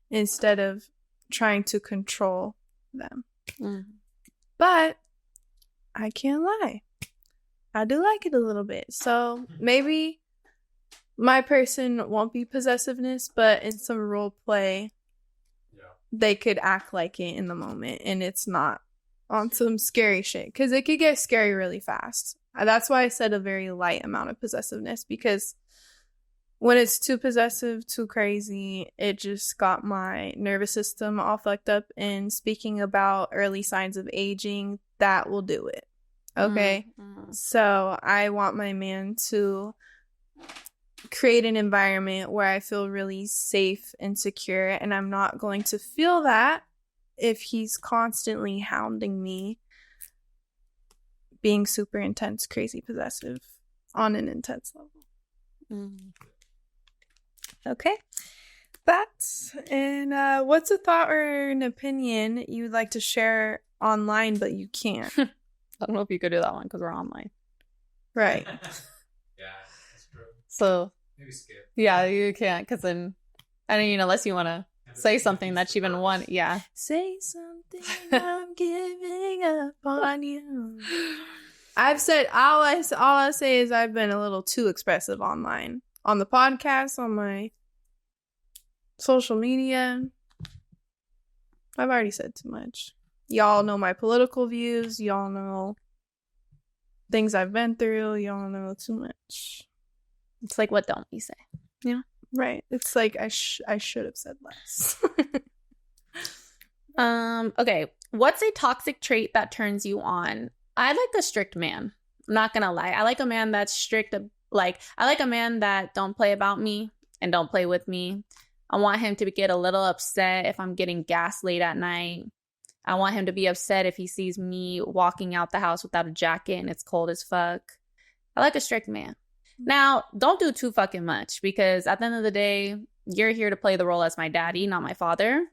instead of trying to control them. Mm-hmm. But I can't lie. I do like it a little bit. So maybe my person won't be possessiveness, but in some role play, they could act like it in the moment, and it's not on some scary shit, because it could get scary really fast. That's why I said a very light amount of possessiveness, because when it's too possessive, too crazy, it just got my nervous system all fucked up. And speaking about early signs of aging, that will do it. Okay? Mm-hmm. So I want my man to create an environment where I feel really safe and secure, and I'm not going to feel that if he's constantly hounding me, being super intense, crazy possessive on an intense level. Mm-hmm. Okay. And what's a thought or an opinion you'd like to share online but you can't? I don't know if you could do that one because we're online. Right. Yeah, that's true. So maybe skip. Yeah, you can't, because then, I mean, unless you want to say something that you even want. Yeah. Say something, I'm giving up on you. I've said, all I say is I've been a little too expressive online. On the podcast, on my social media. I've already said too much. Y'all know my political views. Y'all know things I've been through. Y'all know too much. It's like, what don't we say? Yeah. Right. It's like I should have said less. Okay. What's a toxic trait that turns you on? I like a strict man. I'm not gonna lie. I like a man that's strict. Like, I like a man that don't play about me and don't play with me. I want him to get a little upset if I'm getting gas late at night. I want him to be upset if he sees me walking out the house without a jacket and it's cold as fuck. I like a strict man. Now, don't do too fucking much, because at the end of the day, you're here to play the role as my daddy, not my father.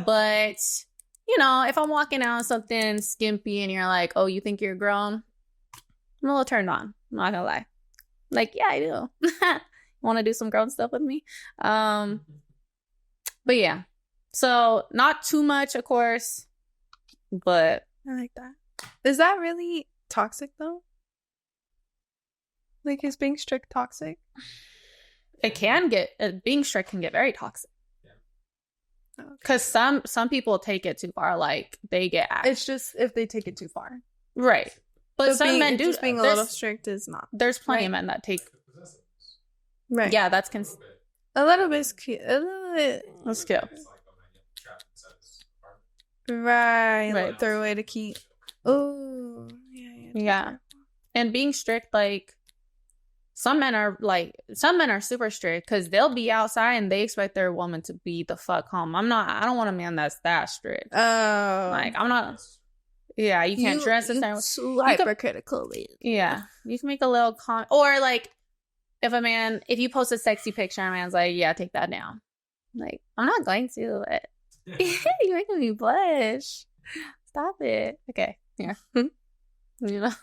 But, you know, if I'm walking out something skimpy and you're like, oh, you think you're grown? I'm a little turned on. I'm not gonna lie. Like, yeah, I do. Want to do some grown stuff with me? But yeah. So, not too much, of course. But I like that. Is that really toxic, though? Like, is being strict toxic? It can get, being strict can get very toxic. Because some people take it too far. Like, they get act. It's just if they take it too far. Right. But some men do. Just being a little strict is not. There's plenty of men that take. Right. Yeah, that's a little bit cute. A little bit. That's cute. Right. Like, throw away the key. Oh. Yeah. And being strict, like, some men are super strict because they'll be outside and they expect their woman to be the fuck home. I don't want a man that's that strict. Oh. Like, I'm not. Yeah, you can't dress in there. Too hypercritical. Yeah. You can make a little or like, if you post a sexy picture and a man's like, yeah, take that down. Like, I'm not going to. But you're making me blush. Stop it. Okay. Yeah. You know?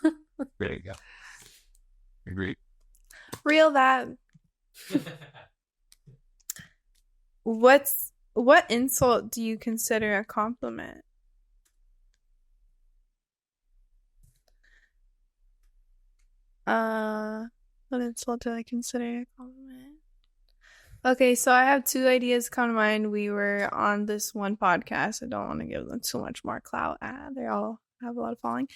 There you go. Agreed. Reel that. What insult do you consider a compliment? What insult do I consider a compliment? Okay, so I have two ideas come to mind. We were on this one podcast. I don't want to give them too much more clout. They all have a lot of following.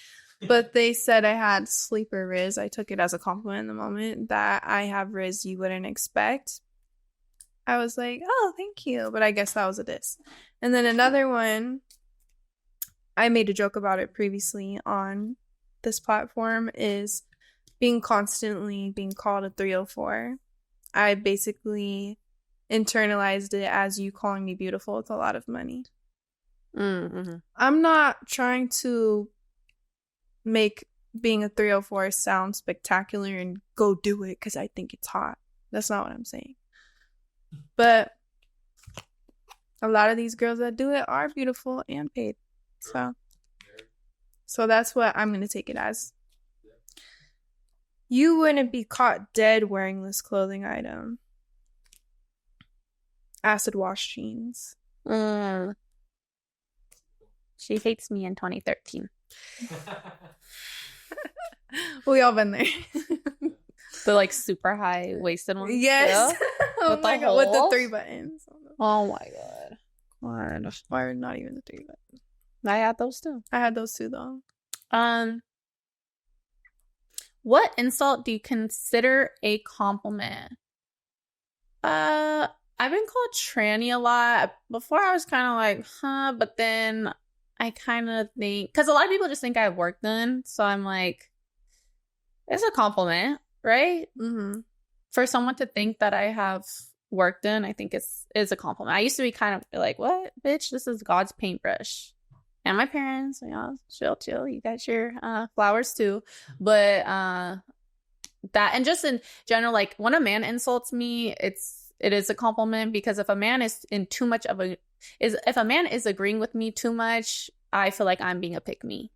But they said I had sleeper Riz. I took it as a compliment in the moment that I have Riz you wouldn't expect. I was like, oh, thank you. But I guess that was a diss. And then another one, I made a joke about it previously on this platform, is constantly being called a 304. I basically internalized it as you calling me beautiful with a lot of money. Mm-hmm. I'm not trying to make being a 304 sound spectacular and go do it because I think it's hot. That's not what I'm saying. But a lot of these girls that do it are beautiful and paid. So that's what I'm going to take it as. You wouldn't be caught dead wearing this clothing item. Acid wash jeans. She hates me in 2013. We all been there. The like super high waisted ones. Yes. Oh my god, with the 3 buttons. Oh my god. Or not even the 3 buttons. I had those too. I had those too though. What insult do you consider a compliment? I've been called tranny a lot. Before I was kind of like, huh, but then I kind of think, because a lot of people just think I have work done, so I'm like, it's a compliment, right? Mm-hmm. For someone to think that I have work done, I think is a compliment. I used to be kind of like, what, bitch? This is God's paintbrush. And my parents, you know, chill. You got your flowers too. But that, and just in general, like when a man insults me, it is a compliment, because if a man is if a man is agreeing with me too much, I feel like I'm being a pick-me.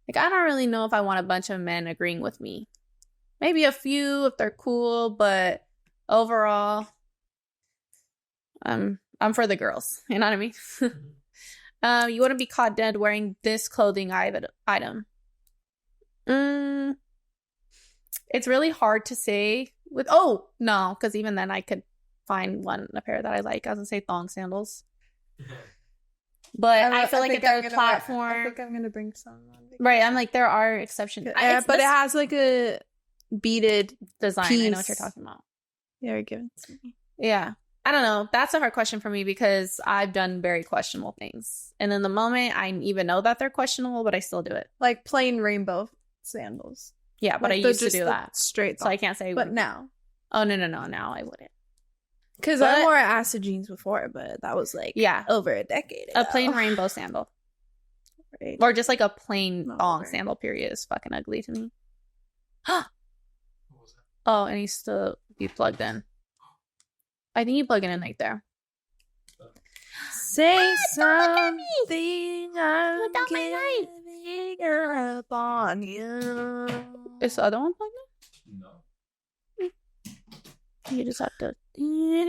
Like, I don't really know if I want a bunch of men agreeing with me. Maybe a few if they're cool, but overall, I'm for the girls. You know what I mean? You wouldn't be caught dead wearing this clothing item. It's really hard to say with, oh, no, because even then I could find a pair that I like. I was going to say thong sandals. But I feel like if there's a platform. I think I'm going to bring some on. Right, I'm like, there are exceptions. But it has like a beaded design. piece. I know what you're talking about. you were given to me. Yeah. I don't know. That's a hard question for me because I've done very questionable things. And in the moment, I even know that they're questionable, but I still do it. Like plain rainbow sandals. Yeah, but like I used to do that. Straight. So I can't say. But now. Oh, no. Now I wouldn't. Because I wore acid jeans before, but that was like over a decade ago. A plain rainbow sandal. Right. Or just like a plain thong sandal, period, is fucking ugly to me. Oh, it needs to be plugged in. I think you plug it in right there. Say something, I'm giving up on you. Is the other one plugged in? No. You just have to... Yeah,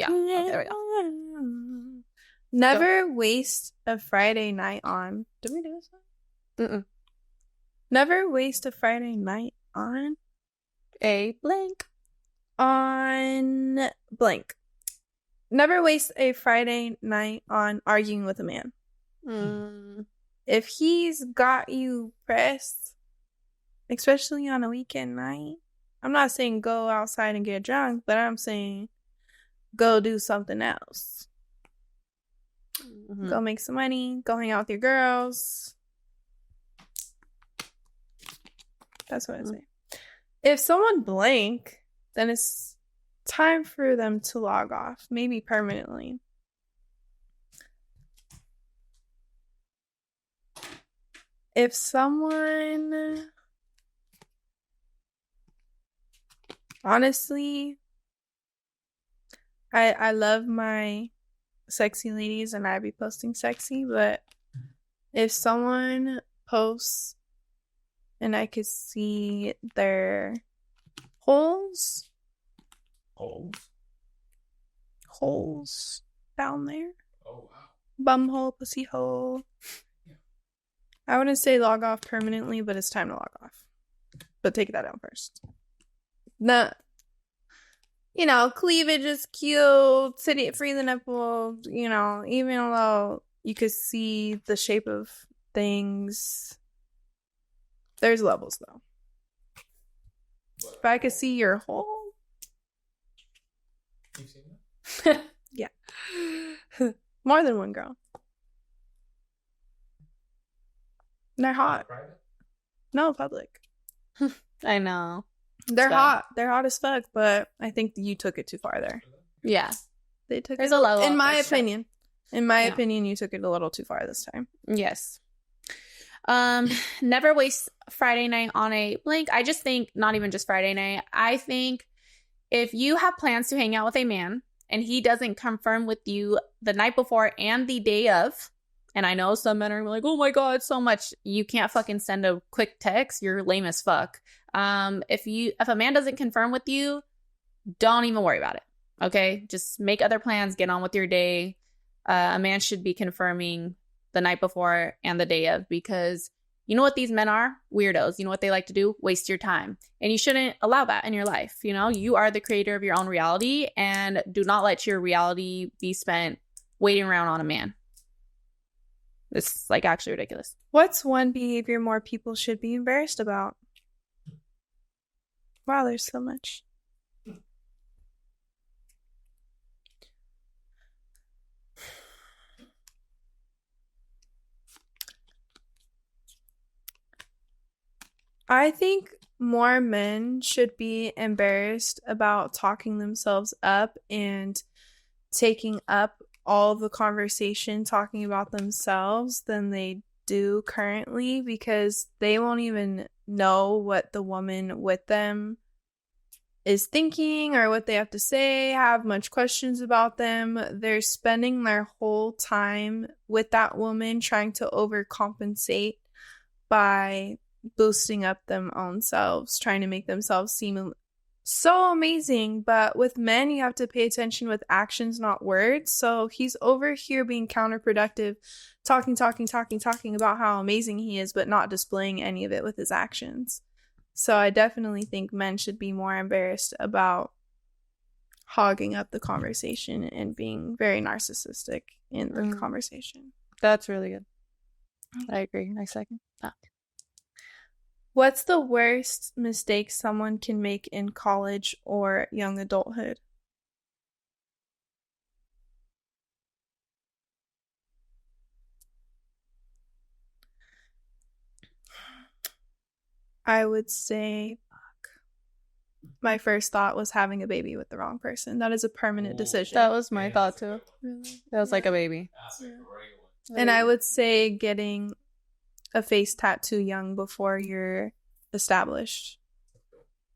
okay, there we go. Never waste a Friday night on... Did we do this one? Never waste a Friday night on... A blank. On blank. Never waste a Friday night on arguing with a man. If he's got you pressed, especially on a weekend night, I'm not saying go outside and get drunk, but I'm saying go do something else. Go make some money, go hang out with your girls. That's what I say. If someone blank, then it's time for them to log off, maybe permanently. If someone... Honestly, I love my sexy ladies and I be posting sexy, but if someone posts and I could see their holes down there. Oh, wow. Bum hole, pussy hole. Yeah. I wouldn't say log off permanently, but it's time to log off. But take that out first. No, cleavage is cute. Titty, free the nipple. Even though you could see the shape of things, there's levels though. If I could see your hole. You've seen that? Yeah. More than one girl. They're hot. Private? No, public. I know. They're hot. They're hot as fuck, but I think you took it too far there. Yeah. There's a level. In my opinion. In my opinion, you took it a little too far this time. Yes. Never waste Friday night on a blank. I just think not even just Friday night. I think if you have plans to hang out with a man and he doesn't confirm with you the night before and the day of, and I know some men are like, oh my God, so much. You can't fucking send a quick text. You're lame as fuck. If a man doesn't confirm with you, don't even worry about it. Okay? Just make other plans. Get on with your day. A man should be confirming the night before and the day of, because you know what these men are? Weirdos. You know what they like to do? Waste your time. And you shouldn't allow that in your life. You are the creator of your own reality, and do not let your reality be spent waiting around on a man. It's like actually ridiculous. What's one behavior more people should be embarrassed about? Wow, there's so much. I think more men should be embarrassed about talking themselves up and taking up all the conversation talking about themselves than they do currently, because they won't even know what the woman with them is thinking or what they have to say, have much questions about them. They're spending their whole time with that woman trying to overcompensate by boosting up them own selves, trying to make themselves seem so amazing. But with men, you have to pay attention with actions, not words. So he's over here being counterproductive, talking about how amazing he is, but not displaying any of it with his actions. So I definitely think men should be more embarrassed about hogging up the conversation and being very narcissistic in the conversation. That's really good. I agree. Nice second. What's the worst mistake someone can make in college or young adulthood? I would say, my first thought was having a baby with the wrong person. That is a permanent decision. That was my thought too. Really? That was like a baby. And I would say getting a face tattoo young before you're established.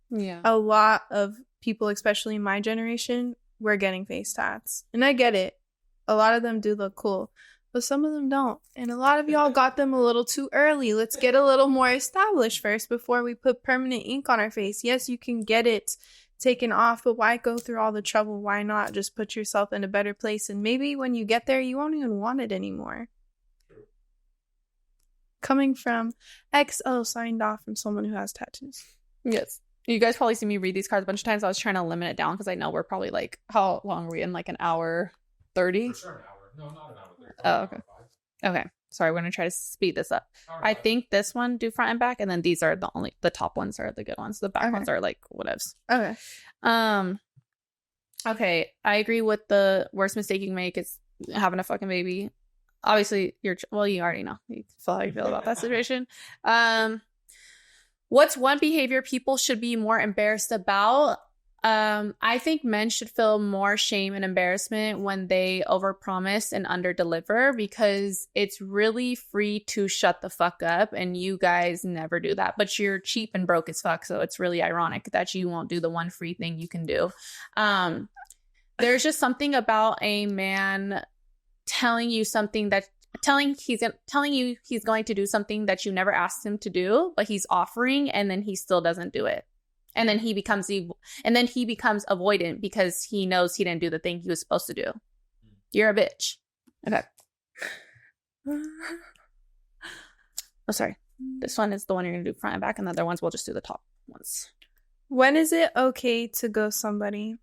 Yeah. A lot of people, especially in my generation, were getting face tats. And I get it. A lot of them do look cool. But some of them don't. And a lot of y'all got them a little too early. Let's get a little more established first before we put permanent ink on our face. Yes, you can get it taken off, but why go through all the trouble? Why not just put yourself in a better place? And maybe when you get there, you won't even want it anymore. Coming from XO signed off from someone who has tattoos. Yes. You guys probably see me read these cards a bunch of times. I was trying to limit it down because I know we're probably like, how long are we in? Like an hour 30? For sure, an hour. No, not an hour 30. Oh, okay. Okay. Sorry, we're going to try to speed this up. I think this one do front and back, and then these are the top ones are the good ones. The back ones are like whatevs. Okay. Okay, I agree with the worst mistake you can make is having a fucking baby. Obviously, you already know. You feel how you feel about that situation. What's one behavior people should be more embarrassed about? I think men should feel more shame and embarrassment when they overpromise and underdeliver, because it's really free to shut the fuck up, and you guys never do that. But you're cheap and broke as fuck, so it's really ironic that you won't do the one free thing you can do. There's just something about a man telling you he's going to do something that you never asked him to do, but he's offering, and then he still doesn't do it. And then he becomes avoidant because he knows he didn't do the thing he was supposed to do. You're a bitch. Okay. Oh, sorry. This one is the one you're going to do front and back, and the other ones we'll just do the top ones. When is it okay to ghost somebody?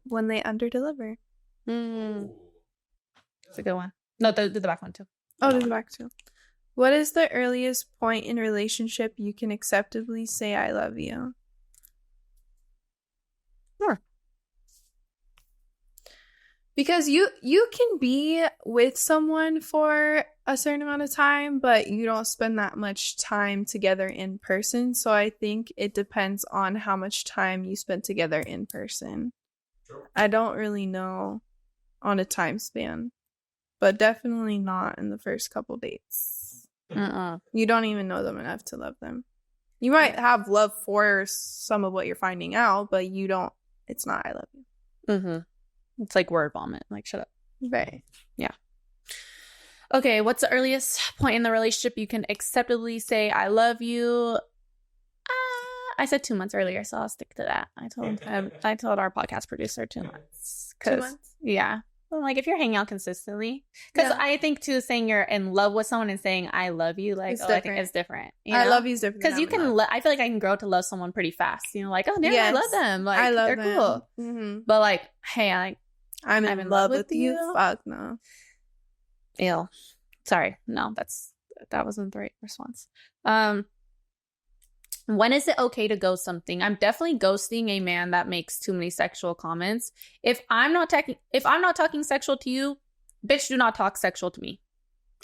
When they underdeliver. That's a good one. No, do the back one too. Oh, do the back too. What is the earliest point in relationship you can acceptably say I love you? Sure. Because you can be with someone for a certain amount of time, but you don't spend that much time together in person. So I think it depends on how much time you spend together in person. Sure. I don't really know on a time span, but definitely not in the first couple dates. You don't even know them enough to love them. You might have love for some of what you're finding out, but you don't. It's not I love you. It's like word vomit. Like, shut up. Right. Yeah. Okay, what's the earliest point in the relationship you can acceptably say I love you? I said 2 months earlier, so I'll stick to that. I told our podcast producer 2 months. 2 months? Yeah. Well, like, if you're hanging out consistently, because I think too, saying you're in love with someone and saying I love you, like, I think it's different. I love you is different because you can. I feel like I can grow to love someone pretty fast. You know, like, oh, damn, I love them. Like, I love they're them. Cool. Mm-hmm. But like, hey, I'm in love with you. Fuck no. Ew. Sorry, no, that wasn't the right response. When is it okay to ghost something? I'm definitely ghosting a man that makes too many sexual comments. If I'm not talking sexual to you, bitch, do not talk sexual to me.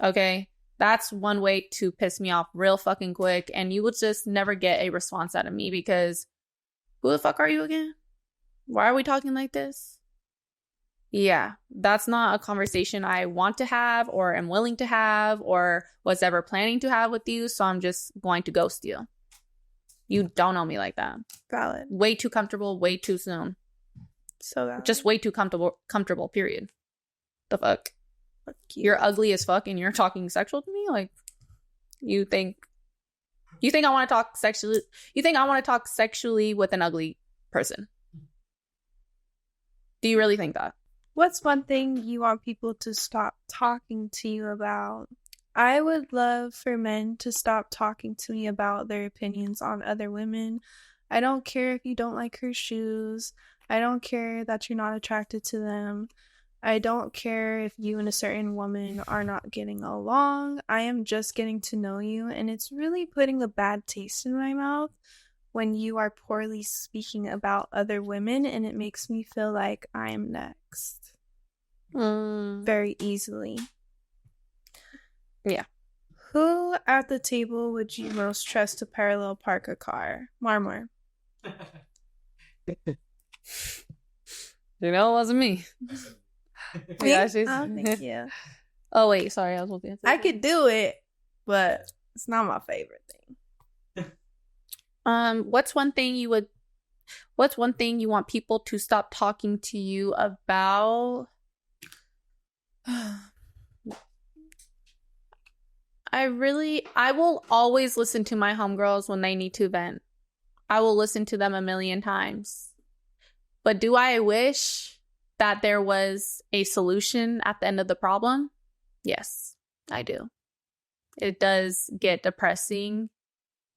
Okay? That's one way to piss me off real fucking quick, and you will just never get a response out of me, because who the fuck are you again? Why are we talking like this? Yeah, that's not a conversation I want to have or am willing to have or was ever planning to have with you, so I'm just going to ghost you. You don't know me like that. Valid. Way too comfortable, way too soon. So valid. Just way too comfortable, period. The fuck? You're ugly as fuck and you're talking sexual to me? Like, you think I want to talk sexually? You think I want to talk sexually with an ugly person? Do you really think that? What's one thing you want people to stop talking to you about? I would love for men to stop talking to me about their opinions on other women. I don't care if you don't like her shoes. I don't care that you're not attracted to them. I don't care if you and a certain woman are not getting along. I am just getting to know you, and it's really putting a bad taste in my mouth when you are poorly speaking about other women, and it makes me feel like I'm next. Very easily. Yeah. Who at the table would you most trust to parallel park a car? Marmor. You know, it wasn't me. Yeah, thank you. Oh wait, sorry, I was looking at I could do it, but it's not my favorite thing. What's one thing you want people to stop talking to you about? I will always listen to my homegirls when they need to vent. I will listen to them a million times. But do I wish that there was a solution at the end of the problem? Yes, I do. It does get depressing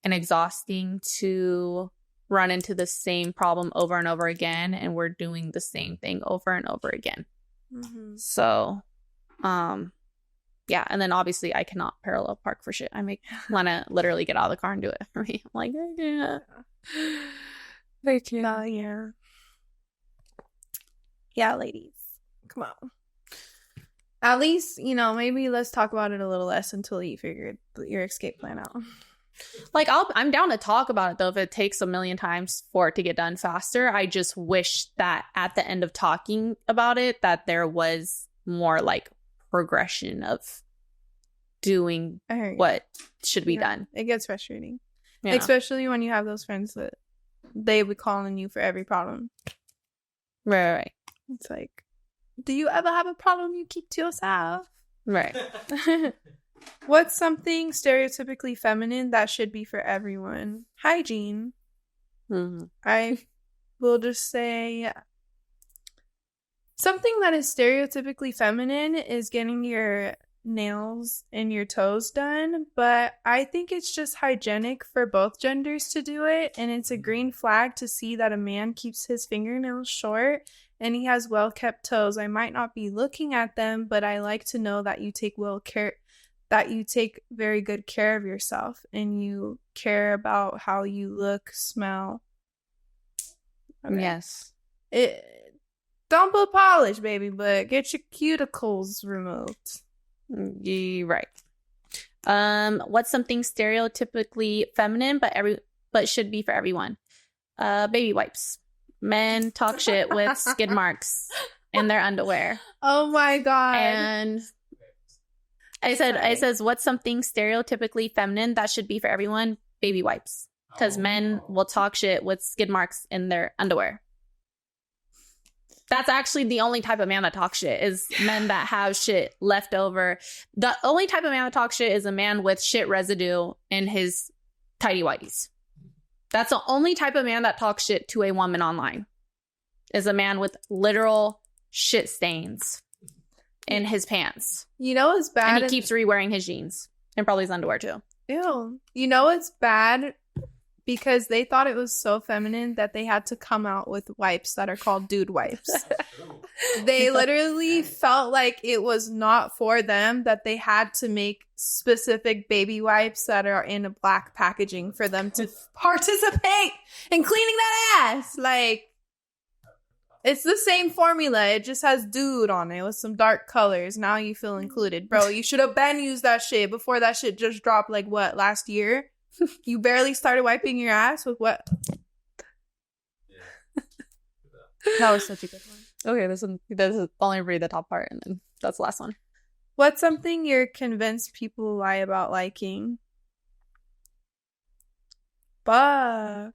and exhausting to run into the same problem over and over again, and we're doing the same thing over and over again. Mm-hmm. So, yeah, and then obviously I cannot parallel park for shit. I make Lana literally get out of the car and do it for me. I'm like, yeah. Thank you. Yeah. Yeah, ladies. Come on. At least, maybe let's talk about it a little less until you figure your escape plan out. Like, I'm down to talk about it, though, if it takes a million times for it to get done faster. I just wish that at the end of talking about it, that there was more, like, progression of doing what should be done. It gets frustrating. Yeah. Especially when you have those friends that they be calling you for every problem. Right. It's like, do you ever have a problem you keep to yourself? Right. What's something stereotypically feminine that should be for everyone? Hygiene. Mm-hmm. I will just say something that is stereotypically feminine is getting your nails and your toes done, but I think it's just hygienic for both genders to do it, and it's a green flag to see that a man keeps his fingernails short and he has well-kept toes. I might not be looking at them, but I like to know that you take very good care of yourself and you care about how you look, smell. Okay. Yes. Don't put polish, baby, but get your cuticles removed. You're right. What's something stereotypically feminine but should be for everyone? Baby wipes. Men talk shit with skid marks in their underwear. Oh my god. And it says what's something stereotypically feminine that should be for everyone? Baby wipes. Because men will talk shit with skid marks in their underwear. That's actually the only type of man that talks shit, is men that have shit left over. The only type of man that talks shit is a man with shit residue in his tighty whities. That's the only type of man that talks shit to a woman online, is a man with literal shit stains in his pants. You know what's bad? And he keeps re-wearing his jeans and probably his underwear too. Ew. You know what's bad? Because they thought it was so feminine that they had to come out with wipes that are called dude wipes. They literally felt like it was not for them, that they had to make specific baby wipes that are in a black packaging for them to participate in cleaning that ass. Like, it's the same formula. It just has dude on it with some dark colors. Now you feel included. Bro, you should have been used that shit before that shit just dropped, like, what, last year? You barely started wiping your ass with what? That was such a good one. Okay, this is only read the top part, and then that's the last one. What's something you're convinced people lie about liking? Fuck.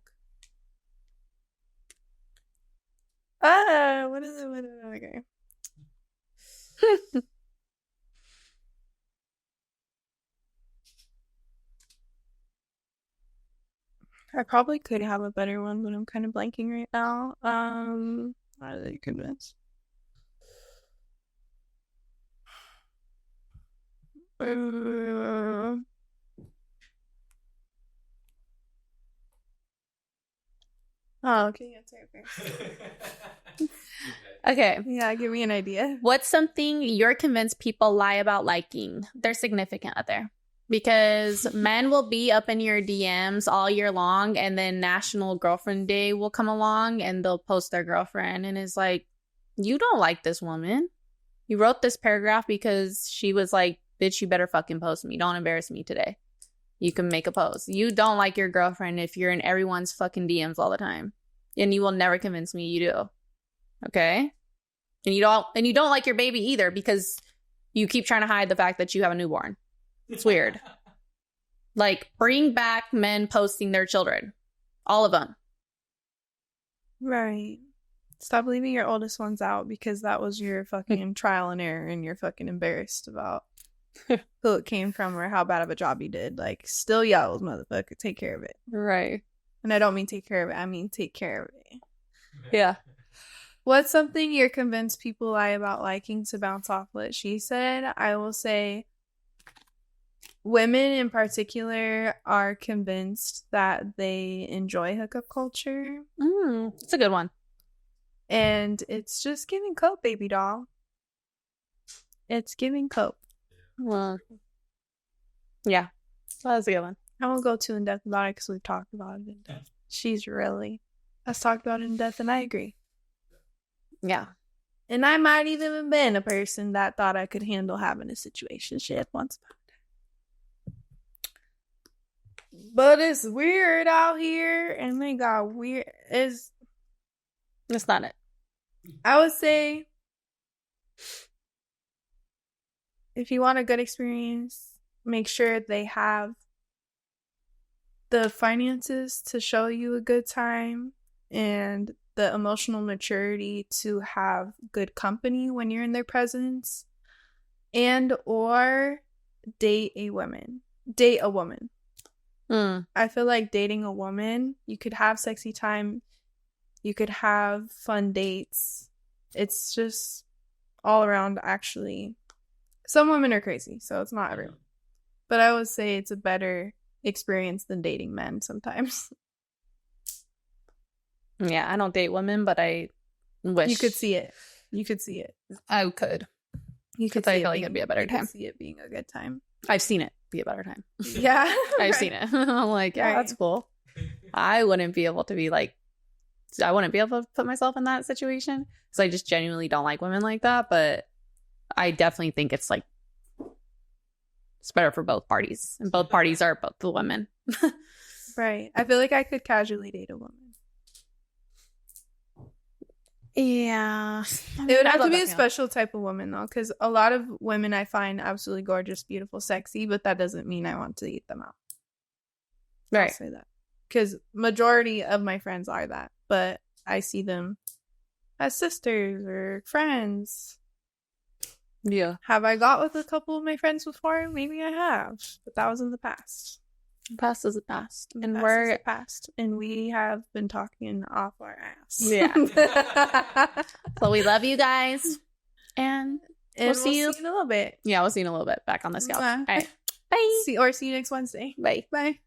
What is it? Okay. I probably could have a better one, but I'm kind of blanking right now. Are they convinced? Oh, okay, that's right. Okay. Yeah, give me an idea. What's something you're convinced people lie about liking their significant other? Because men will be up in your DMs all year long, and then National Girlfriend Day will come along and they'll post their girlfriend and it's like, you don't like this woman. You wrote this paragraph because she was like, bitch, you better fucking post me. Don't embarrass me today. You can make a post. You don't like your girlfriend if you're in everyone's fucking DMs all the time. And you will never convince me you do. Okay? And you don't like your baby either because you keep trying to hide the fact that you have a newborn. It's weird. Like, bring back men posting their children. All of them. Right. Stop leaving your oldest ones out because that was your fucking trial and error and you're fucking embarrassed about who it came from or how bad of a job you did. Like, still yells, motherfucker. Take care of it. Right. And I don't mean take care of it. I mean take care of it. Yeah. What's something you're convinced people lie about liking to bounce off what she said? I will say women in particular are convinced that they enjoy hookup culture. It's a good one. And it's just giving cope, baby doll. It's giving cope. Well, yeah. Well, that's a good one. I won't go too in depth about it because we've talked about it in depth. She's really has talked about it in depth, and I agree. Yeah. And I might even have been a person that thought I could handle having a situationship once upon a time. But it's weird out here, and they got weird. It's not it. I would say if you want a good experience, make sure they have the finances to show you a good time and the emotional maturity to have good company when you're in their presence, and or date a woman. I feel like dating a woman, you could have sexy time, you could have fun dates. It's just all around, actually. Some women are crazy, so it's not everyone. But I would say it's a better experience than dating men sometimes. Yeah, I don't date women, but I wish You could see it. I could. You could I see feel it like it'd be a better time. see it being a good time. I've seen it be a better time. Yeah. I've seen it. I'm like, yeah, that's cool. I wouldn't be able to put myself in that situation because I just genuinely don't like women like that. But I definitely think it's like, it's better for both parties. And both parties are both the women. Right. I feel like I could casually date a woman. Yeah. It would have to be a special type of woman, though, because a lot of women I find absolutely gorgeous, beautiful, sexy, but that doesn't mean I want to eat them out. Right. I'll say that. Because majority of my friends are that, but I see them as sisters or friends. Yeah. Have I got with a couple of my friends before? Maybe I have, but that was in the past. The past is the past. And we're past. And we have been talking off our ass. Yeah. So we love you guys. And we'll see you in a little bit. Yeah, we'll see you in a little bit back on this couch. All right. Bye. See you next Wednesday. Bye. Bye.